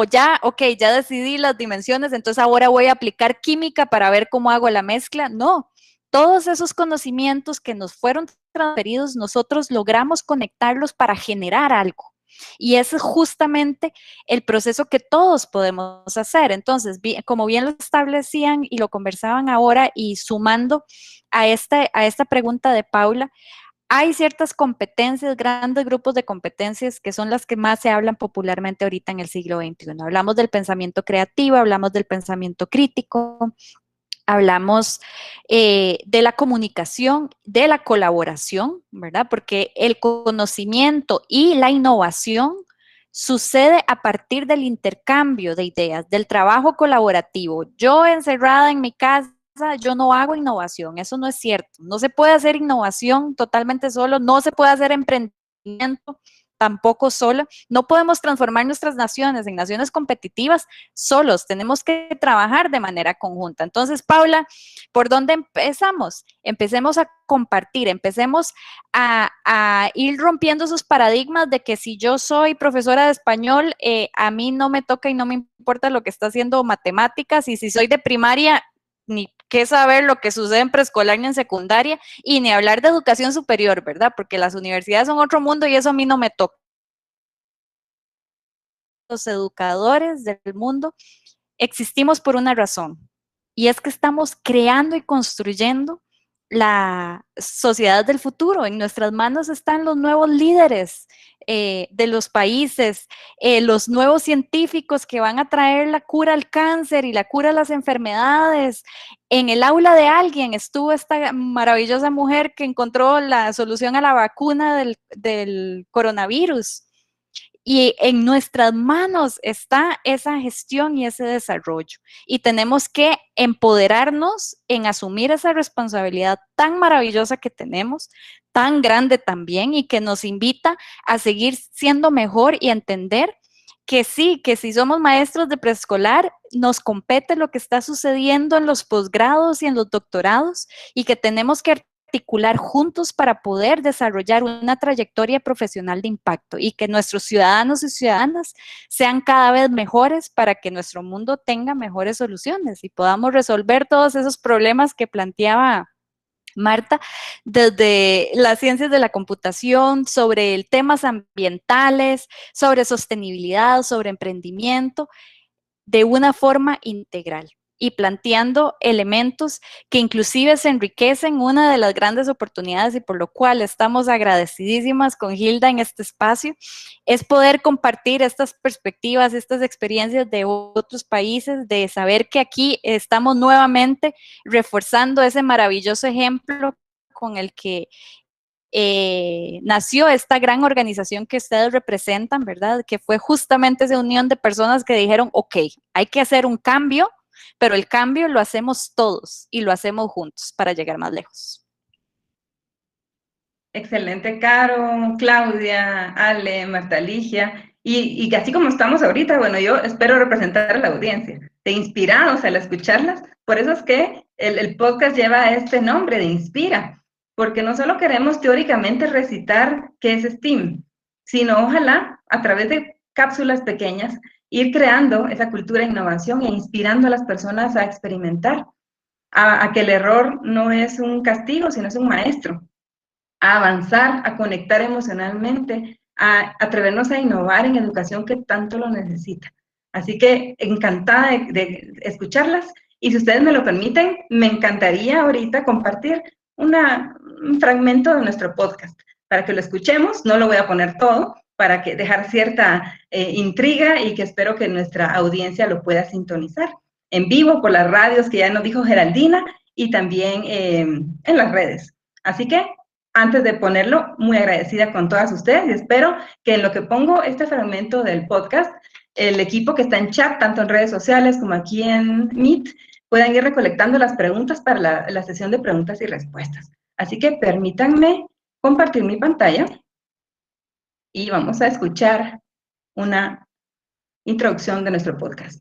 ya, ok, ya decidí las dimensiones, entonces ahora voy a aplicar química para ver cómo hago la mezcla. No, todos esos conocimientos que nos fueron transferidos, nosotros logramos conectarlos para generar algo. Y ese es justamente el proceso que todos podemos hacer. Entonces, como bien lo establecían y lo conversaban ahora y sumando a esta pregunta de Paula, hay ciertas competencias, grandes grupos de competencias que son las que más se hablan popularmente ahorita en el siglo XXI. Hablamos del pensamiento creativo, hablamos del pensamiento crítico, hablamos de la comunicación, de la colaboración, ¿verdad? Porque el conocimiento y la innovación sucede a partir del intercambio de ideas, del trabajo colaborativo. Yo encerrada en mi casa, yo no hago innovación, eso no es cierto. No se puede hacer innovación totalmente solo, no se puede hacer emprendimiento tampoco solo. No podemos transformar nuestras naciones en naciones competitivas solos, tenemos que trabajar de manera conjunta. Entonces, Paula, ¿por dónde empezamos? Empecemos a compartir, empecemos a ir rompiendo esos paradigmas de que si yo soy profesora de español, a mí no me toca y no me importa lo que está haciendo matemáticas, y si soy de primaria, ni qué saber lo que sucede en preescolar ni en secundaria, y ni hablar de educación superior, ¿verdad? Porque las universidades son otro mundo y eso a mí no me toca. Los educadores del mundo existimos por una razón, y es que estamos creando y construyendo la sociedad del futuro. En nuestras manos están los nuevos líderes de los países, los nuevos científicos que van a traer la cura al cáncer y la cura a las enfermedades. En el aula de alguien estuvo esta maravillosa mujer que encontró la solución a la vacuna del coronavirus. Y en nuestras manos está esa gestión y ese desarrollo. Y tenemos que empoderarnos en asumir esa responsabilidad tan maravillosa que tenemos, tan grande también, y que nos invita a seguir siendo mejor y a entender que sí, que si somos maestros de preescolar, nos compete lo que está sucediendo en los posgrados y en los doctorados, y que tenemos que articular juntos para poder desarrollar una trayectoria profesional de impacto, y que nuestros ciudadanos y ciudadanas sean cada vez mejores para que nuestro mundo tenga mejores soluciones y podamos resolver todos esos problemas que planteaba Marta, desde las ciencias de la computación, sobre temas ambientales, sobre sostenibilidad, sobre emprendimiento, de una forma integral, y planteando elementos que inclusive se enriquecen. Una de las grandes oportunidades, y por lo cual estamos agradecidísimas con Hilda en este espacio, es poder compartir estas perspectivas, estas experiencias de otros países, de saber que aquí estamos nuevamente reforzando ese maravilloso ejemplo con el que nació esta gran organización que ustedes representan, ¿verdad? Que fue justamente esa unión de personas que dijeron, ok, hay que hacer un cambio, pero el cambio lo hacemos todos y lo hacemos juntos para llegar más lejos. Excelente, Caro, Claudia, Ale, Marta Ligia, y así como estamos ahorita, bueno, yo espero representar a la audiencia, de inspirados al escucharlas. Por eso es que el podcast lleva este nombre de Inspira, porque no solo queremos teóricamente recitar qué es STEAM, sino ojalá a través de cápsulas pequeñas ir creando esa cultura de innovación e inspirando a las personas a experimentar, a que el error no es un castigo, sino es un maestro, a avanzar, a conectar emocionalmente, a atrevernos a innovar en educación que tanto lo necesita. Así que encantada de escucharlas, y si ustedes me lo permiten, me encantaría ahorita compartir un fragmento de nuestro podcast para que lo escuchemos. No lo voy a poner todo, para que dejar cierta intriga, y que espero que nuestra audiencia lo pueda sintonizar en vivo por las radios que ya nos dijo Geraldina, y también en las redes. Así que antes de ponerlo, muy agradecida con todas ustedes, y espero que en lo que pongo este fragmento del podcast, el equipo que está en chat, tanto en redes sociales como aquí en Meet, puedan ir recolectando las preguntas para la sesión de preguntas y respuestas. Así que permítanme compartir mi pantalla y vamos a escuchar una introducción de nuestro podcast.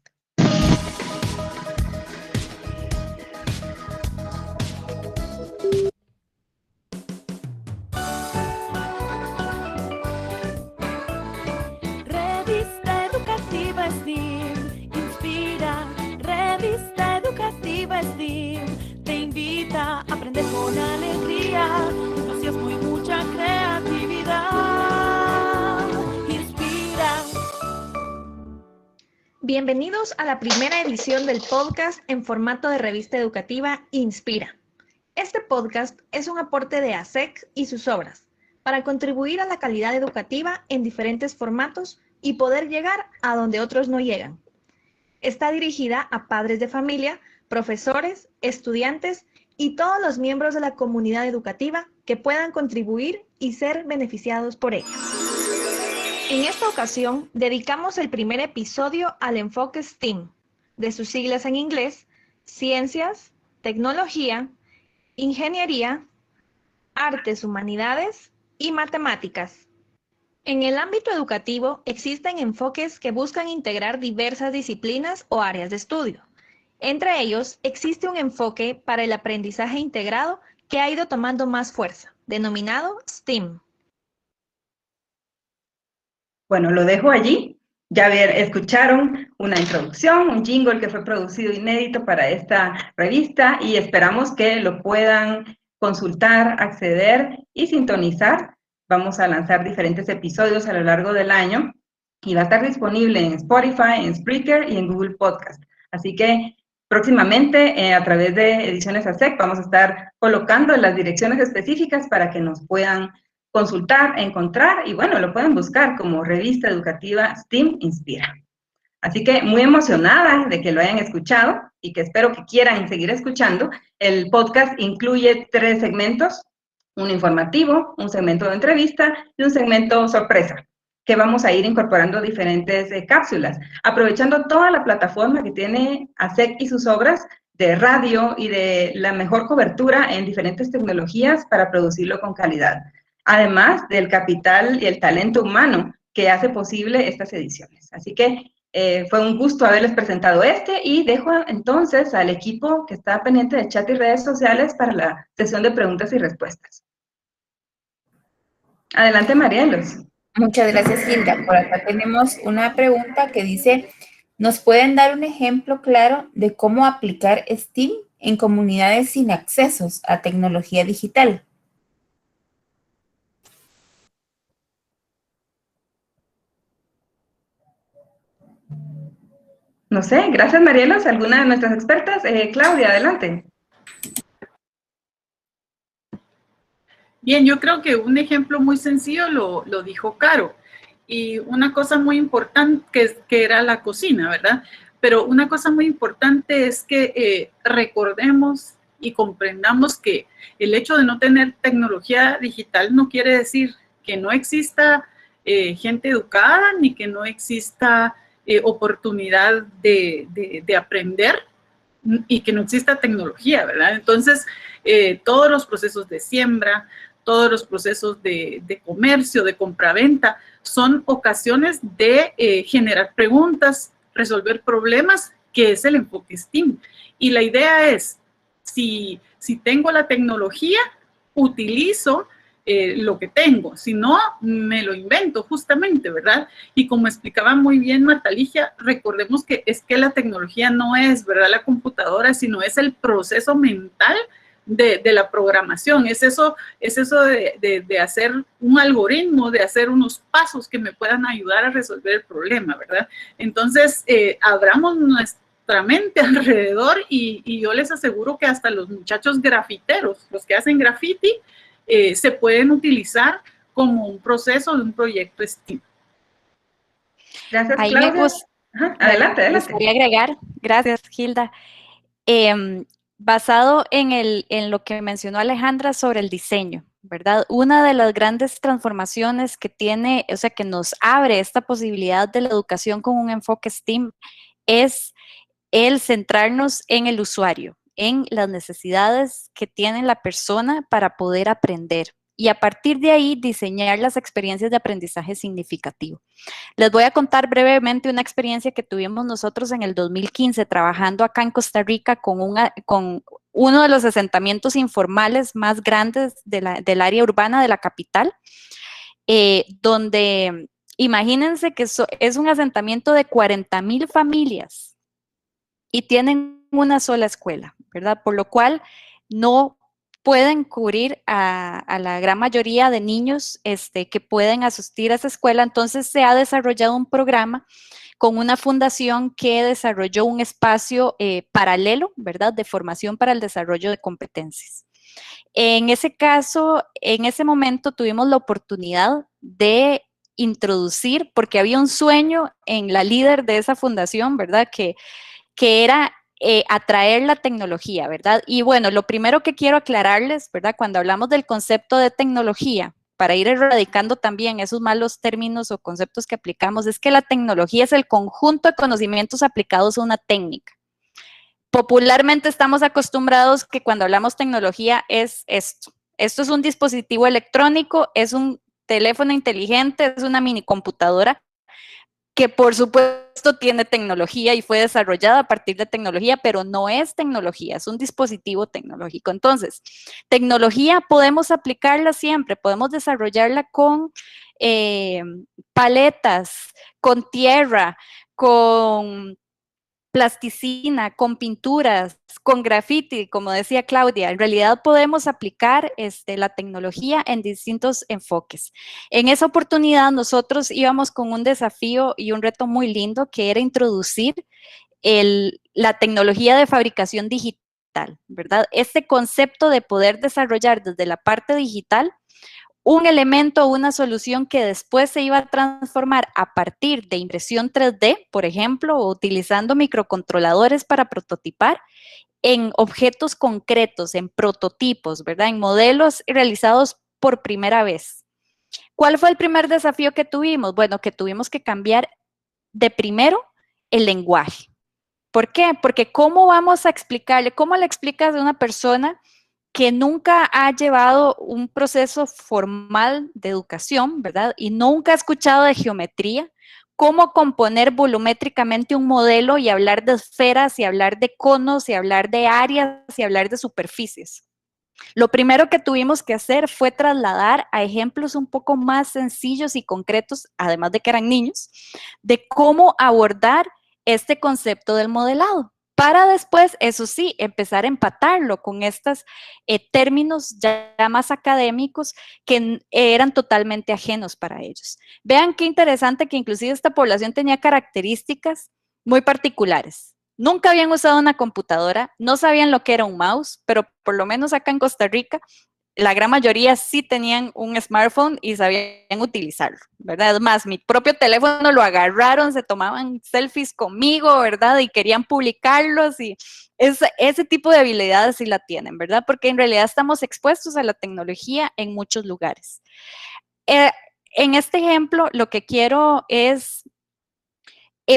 Revista Educativa STEAM inspira. Revista Educativa STEAM te invita a aprender con alegría, entusiasmo y mucha creatividad. Inspira. Bienvenidos a la primera edición del podcast en formato de revista educativa Inspira. Este podcast es un aporte de ASEC y sus obras para contribuir a la calidad educativa en diferentes formatos y poder llegar a donde otros no llegan. Está dirigida a padres de familia, profesores, estudiantes y todos los miembros de la comunidad educativa que puedan contribuir y ser beneficiados por ella. En esta ocasión, dedicamos el primer episodio al enfoque STEAM, de sus siglas en inglés, Ciencias, Tecnología, Ingeniería, Artes, Humanidades y Matemáticas. En el ámbito educativo existen enfoques que buscan integrar diversas disciplinas o áreas de estudio. Entre ellos, existe un enfoque para el aprendizaje integrado que ha ido tomando más fuerza, denominado STEAM. Bueno, lo dejo allí. Ya escucharon una introducción, un jingle que fue producido inédito para esta revista y esperamos que lo puedan consultar, acceder y sintonizar. Vamos a lanzar diferentes episodios a lo largo del año y va a estar disponible en Spotify, en Spreaker y en Google Podcast. Así que próximamente a través de Ediciones ASEC vamos a estar colocando las direcciones específicas para que nos puedan consultar, encontrar y bueno, lo pueden buscar como Revista Educativa STEAM Inspira. Así que muy emocionada de que lo hayan escuchado y que espero que quieran seguir escuchando. El podcast incluye 3 segmentos, un informativo, un segmento de entrevista y un segmento sorpresa, que vamos a ir incorporando diferentes cápsulas, aprovechando toda la plataforma que tiene ASEC y sus obras de radio y de la mejor cobertura en diferentes tecnologías para producirlo con calidad. Además del capital y el talento humano que hace posible estas ediciones. Así que fue un gusto haberles presentado y dejo entonces al equipo que está pendiente de chat y redes sociales para la sesión de preguntas y respuestas. Adelante, Marielos. Muchas gracias, Hilda. Por acá tenemos una pregunta que dice, ¿nos pueden dar un ejemplo claro de cómo aplicar STEAM en comunidades sin accesos a tecnología digital? No sé, gracias Marielos, alguna de nuestras expertas. Claudia, adelante. Bien, yo creo que un ejemplo muy sencillo lo dijo Caro. Y una cosa muy importante que era la cocina, ¿verdad? Pero una cosa muy importante es que recordemos y comprendamos que el hecho de no tener tecnología digital no quiere decir que no exista gente educada ni que no exista oportunidad de aprender y que no exista tecnología, ¿verdad? Entonces, todos los procesos de siembra, todos los procesos de comercio, de compraventa, son ocasiones de generar preguntas, resolver problemas, que es el enfoque STEAM. Y la idea es, si tengo la tecnología, utilizo lo que tengo, si no, me lo invento justamente, ¿verdad? Y como explicaba muy bien Marta Ligia, recordemos que es que la tecnología no es, ¿verdad?, la computadora, sino es el proceso mental de la programación, es eso de hacer un algoritmo, de hacer unos pasos que me puedan ayudar a resolver el problema, ¿verdad? Entonces, abramos nuestra mente alrededor y yo les aseguro que hasta los muchachos grafiteros, los que hacen graffiti, se pueden utilizar como un proceso de un proyecto STEAM. Gracias, Ahí Claudia. Adelante, adelante. Me gustaría agregar, gracias, Hilda. Basado en lo que mencionó Alejandra sobre el diseño, ¿verdad? Una de las grandes transformaciones que tiene, o sea, que nos abre esta posibilidad de la educación con un enfoque STEAM es el centrarnos en el usuario, en las necesidades que tiene la persona para poder aprender. Y a partir de ahí, diseñar las experiencias de aprendizaje significativo. Les voy a contar brevemente una experiencia que tuvimos nosotros en el 2015, trabajando acá en Costa Rica con uno de los asentamientos informales más grandes del área urbana de la capital, donde imagínense que es un asentamiento de 40,000 familias y tienen una sola escuela, ¿verdad? Por lo cual no pueden cubrir a la gran mayoría de niños que pueden asistir a esa escuela. Entonces se ha desarrollado un programa con una fundación que desarrolló un espacio paralelo, ¿verdad?, de formación para el desarrollo de competencias. En ese caso, en ese momento tuvimos la oportunidad de introducir, porque había un sueño en la líder de esa fundación, ¿verdad?, que era atraer la tecnología, ¿verdad? Y bueno, lo primero que quiero aclararles, ¿verdad? Cuando hablamos del concepto de tecnología, para ir erradicando también esos malos términos o conceptos que aplicamos, es que la tecnología es el conjunto de conocimientos aplicados a una técnica. Popularmente estamos acostumbrados que cuando hablamos tecnología es esto. Esto es un dispositivo electrónico, es un teléfono inteligente, es una mini computadora, que por supuesto tiene tecnología y fue desarrollada a partir de tecnología, pero no es tecnología, es un dispositivo tecnológico. Entonces, tecnología podemos aplicarla siempre, podemos desarrollarla con paletas, con tierra, con plasticina, con pinturas, con graffiti, como decía Claudia. En realidad podemos aplicar la tecnología en distintos enfoques. En esa oportunidad nosotros íbamos con un desafío y un reto muy lindo, que era introducir la tecnología de fabricación digital, ¿verdad? Este concepto de poder desarrollar desde la parte digital un elemento o una solución que después se iba a transformar a partir de impresión 3D, por ejemplo, o utilizando microcontroladores para prototipar en objetos concretos, en prototipos, ¿verdad? En modelos realizados por primera vez. ¿Cuál fue el primer desafío que tuvimos? Bueno, que tuvimos que cambiar de primero el lenguaje. ¿Por qué? Porque ¿cómo vamos a explicarle? ¿Cómo le explicas a una persona que nunca ha llevado un proceso formal de educación, ¿verdad? Y nunca ha escuchado de geometría, cómo componer volumétricamente un modelo y hablar de esferas y hablar de conos y hablar de áreas y hablar de superficies? Lo primero que tuvimos que hacer fue trasladar a ejemplos un poco más sencillos y concretos, además de que eran niños, de cómo abordar este concepto del modelado, para después, eso sí, empezar a empatarlo con estos términos ya más académicos que eran totalmente ajenos para ellos. Vean qué interesante que inclusive esta población tenía características muy particulares. Nunca habían usado una computadora, no sabían lo que era un mouse, pero por lo menos acá en Costa Rica, la gran mayoría sí tenían un smartphone y sabían utilizarlo, ¿verdad? Es más, mi propio teléfono lo agarraron, se tomaban selfies conmigo, ¿verdad? Y querían publicarlos y ese tipo de habilidades sí la tienen, ¿verdad? Porque en realidad estamos expuestos a la tecnología en muchos lugares. En este ejemplo, lo que quiero es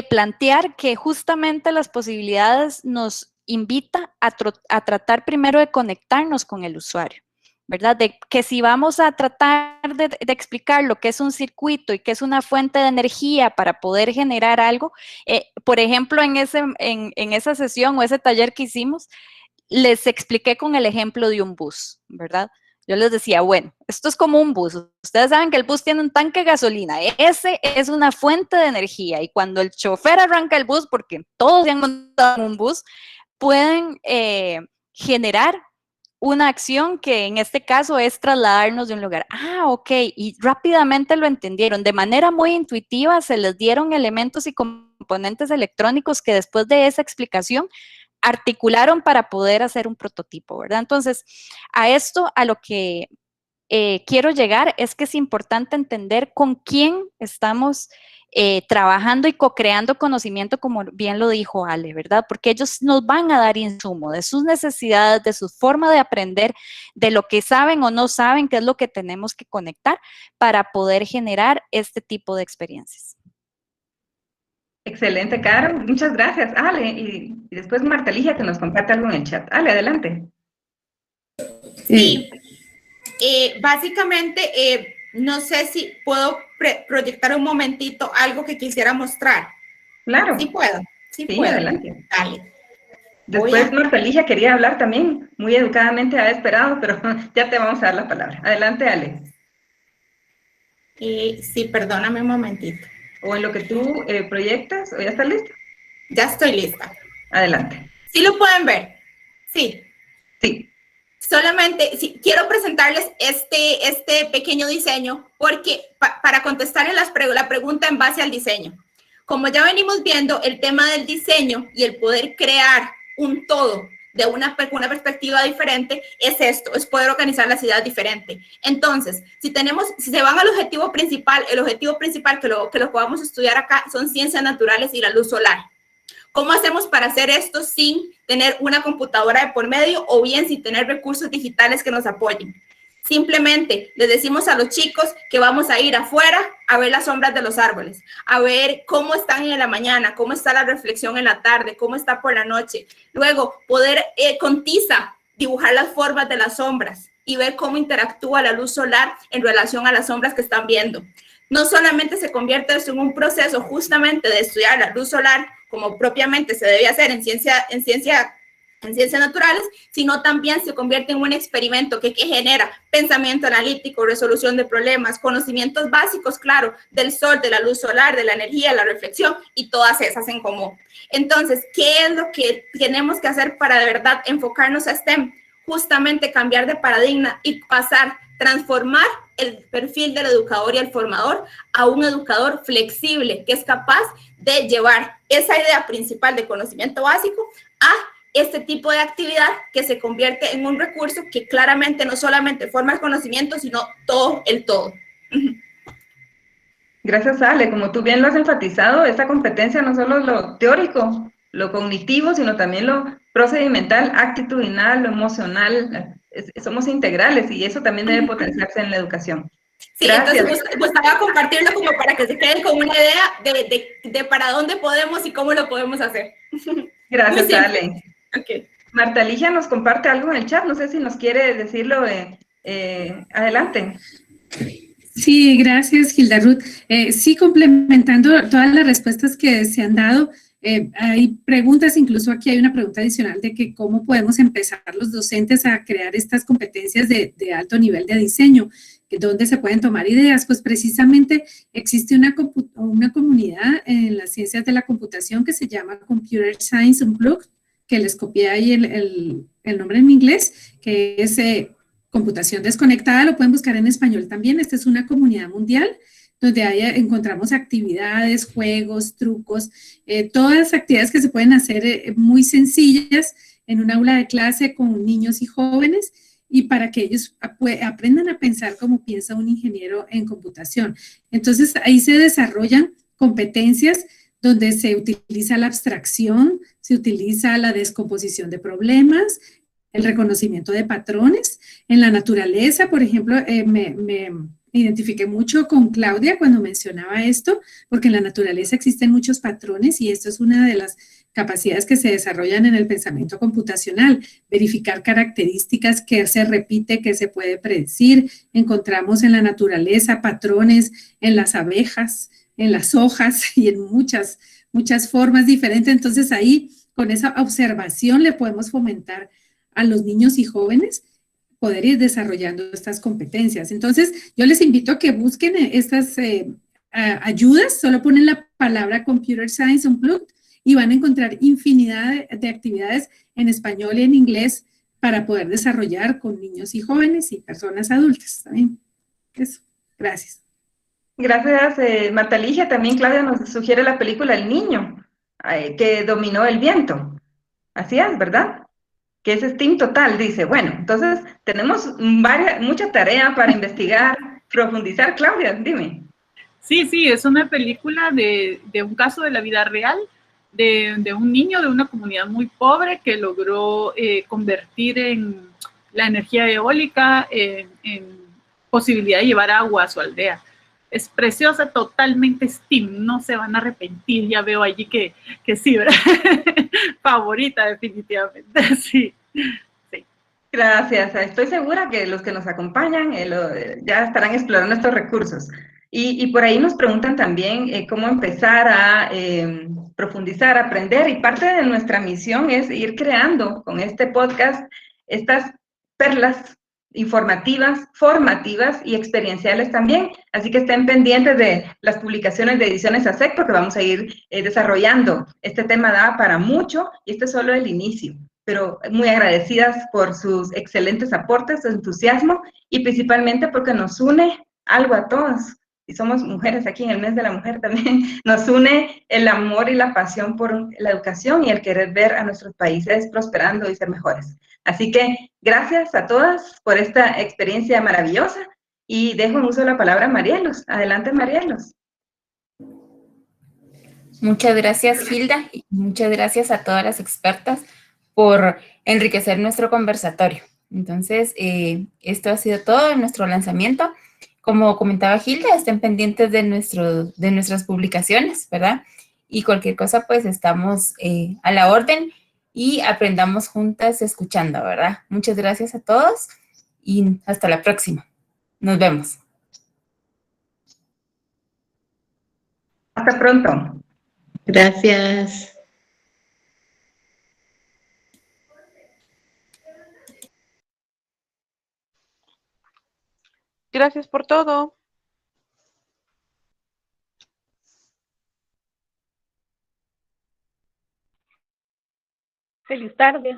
plantear que justamente las posibilidades nos invita a tratar primero de conectarnos con el usuario, ¿verdad? De que si vamos a tratar de explicar lo que es un circuito y que es una fuente de energía para poder generar algo, por ejemplo, en esa sesión o ese taller que hicimos, les expliqué con el ejemplo de un bus, ¿verdad? Yo les decía, bueno, esto es como un bus. Ustedes saben que el bus tiene un tanque de gasolina. Ese es una fuente de energía. Y cuando el chofer arranca el bus, porque todos se han montado en un bus, pueden generar una acción que en este caso es trasladarnos de un lugar. Ah, ok. Y rápidamente lo entendieron. De manera muy intuitiva se les dieron elementos y componentes electrónicos que después de esa explicación articularon para poder hacer un prototipo, ¿verdad? Entonces, a esto, a lo que quiero llegar es que es importante entender con quién estamos trabajando y co-creando conocimiento, como bien lo dijo Ale, ¿verdad? Porque ellos nos van a dar insumo de sus necesidades, de su forma de aprender, de lo que saben o no saben, qué es lo que tenemos que conectar para poder generar este tipo de experiencias. Excelente, Caro. Muchas gracias, Ale. Y Y después Marta Ligia, que nos comparte algo en el chat. Ale, adelante. Sí, básicamente, no sé si puedo proyectar un momentito algo que quisiera mostrar. Claro. Sí puedo, sí Sí, puedo. adelante. Dale. Después Marta Ligia quería hablar también, muy educadamente ha esperado, pero ya te vamos a dar la palabra. Adelante, Ale. Sí, perdóname un momentito. O en lo que tú proyectas, ¿o ya está listo? Ya estoy lista. Adelante. ¿Sí lo pueden ver? Sí. Sí. Solamente sí, quiero presentarles este pequeño diseño porque para contestarle la pregunta en base al diseño. Como ya venimos viendo, el tema del diseño y el poder crear un todo de una perspectiva diferente es esto, es poder organizar la ciudad diferente. Entonces, si se van al objetivo principal, el objetivo principal que lo podamos estudiar acá son ciencias naturales y la luz solar. ¿Cómo hacemos para hacer esto sin tener una computadora de por medio o bien sin tener recursos digitales que nos apoyen? Simplemente les decimos a los chicos que vamos a ir afuera a ver las sombras de los árboles, a ver cómo están en la mañana, cómo está la reflexión en la tarde, cómo está por la noche. Luego, poder con tiza dibujar las formas de las sombras y ver cómo interactúa la luz solar en relación a las sombras que están viendo. No solamente se convierte esto en un proceso justamente de estudiar la luz solar como propiamente se debe hacer en ciencias naturales, sino también se convierte en un experimento que genera pensamiento analítico, resolución de problemas, conocimientos básicos, claro, del sol, de la luz solar, de la energía, la reflexión y todas esas en común. Entonces, ¿qué es lo que tenemos que hacer para de verdad enfocarnos a STEM? Justamente cambiar de paradigma y transformar el perfil del educador y el formador a un educador flexible que es capaz de llevar esa idea principal de conocimiento básico a este tipo de actividad que se convierte en un recurso que claramente no solamente forma el conocimiento, sino todo el todo. Gracias, Ale. Como tú bien lo has enfatizado, esta competencia no solo es lo teórico, lo cognitivo, sino también lo procedimental, actitudinal, lo emocional. Somos integrales y eso también debe potenciarse en la educación. Sí, gracias. Entonces gustaba compartirlo como para que se queden con una idea de para dónde podemos y cómo lo podemos hacer. Gracias, Ale. Okay. Marta Ligia nos comparte algo en el chat, no sé si nos quiere decirlo. Adelante. Sí, gracias, Hilda Ruth. Sí, complementando todas las respuestas que se han dado, hay preguntas, incluso aquí hay una pregunta adicional de que cómo podemos empezar los docentes a crear estas competencias de alto nivel de diseño, dónde se pueden tomar ideas. Pues precisamente existe una comunidad en las ciencias de la computación que se llama Computer Science Unplugged, que les copié ahí el nombre en inglés, que es computación desconectada, lo pueden buscar en español también. Esta es una comunidad mundial donde encontramos actividades, juegos, trucos, todas las actividades que se pueden hacer muy sencillas en un aula de clase con niños y jóvenes, y para que ellos aprendan a pensar como piensa un ingeniero en computación. Entonces, ahí se desarrollan competencias donde se utiliza la abstracción, se utiliza la descomposición de problemas, el reconocimiento de patrones. En la naturaleza, por ejemplo, me identifiqué mucho con Claudia cuando mencionaba esto, porque en la naturaleza existen muchos patrones y esto es una de las capacidades que se desarrollan en el pensamiento computacional, verificar características que se repite, que se puede predecir. Encontramos en la naturaleza patrones en las abejas, en las hojas y en muchas formas diferentes. Entonces ahí, con esa observación, le podemos fomentar a los niños y jóvenes poder ir desarrollando estas competencias. Entonces, yo les invito a que busquen estas ayudas, solo ponen la palabra Computer Science Unplugged y van a encontrar infinidad de actividades en español y en inglés para poder desarrollar con niños y jóvenes y personas adultas también. Eso, gracias. Gracias, Marta Ligia. También Claudia nos sugiere la película El Niño, que dominó el viento. Así es, ¿verdad? Que es STEAM total, dice. Bueno, entonces tenemos mucha tarea para investigar, profundizar. Claudia, dime. Sí, es una película de un caso de la vida real, de un niño de una comunidad muy pobre que logró convertir en la energía eólica en posibilidad de llevar agua a su aldea. es preciosa, totalmente STEAM, no se van a arrepentir, ya veo allí que sí, ¿verdad? Favorita definitivamente, sí. Gracias. Estoy segura que los que nos acompañan ya estarán explorando estos recursos. Y por ahí nos preguntan también cómo empezar a profundizar, aprender. Y parte de nuestra misión es ir creando con este podcast estas perlas informativas, formativas y experienciales también. Así que estén pendientes de las publicaciones de Ediciones ASEC porque vamos a ir desarrollando. Este tema da para mucho y este es solo el inicio, pero muy agradecidas por sus excelentes aportes, su entusiasmo y principalmente porque nos une algo a todos. Y somos mujeres aquí en el mes de la mujer también, nos une el amor y la pasión por la educación y el querer ver a nuestros países prosperando y ser mejores. Así que gracias a todas por esta experiencia maravillosa y dejo en uso la palabra a Marielos. Adelante, Marielos. Muchas gracias, Hilda, y muchas gracias a todas las expertas por enriquecer nuestro conversatorio. Entonces, esto ha sido todo en nuestro lanzamiento. Como comentaba Hilda, estén pendientes de nuestras publicaciones, ¿verdad? Y cualquier cosa, pues estamos a la orden y aprendamos juntas escuchando, ¿verdad? Muchas gracias a todos y hasta la próxima. Nos vemos. Hasta pronto. Gracias. Gracias por todo. Feliz tarde.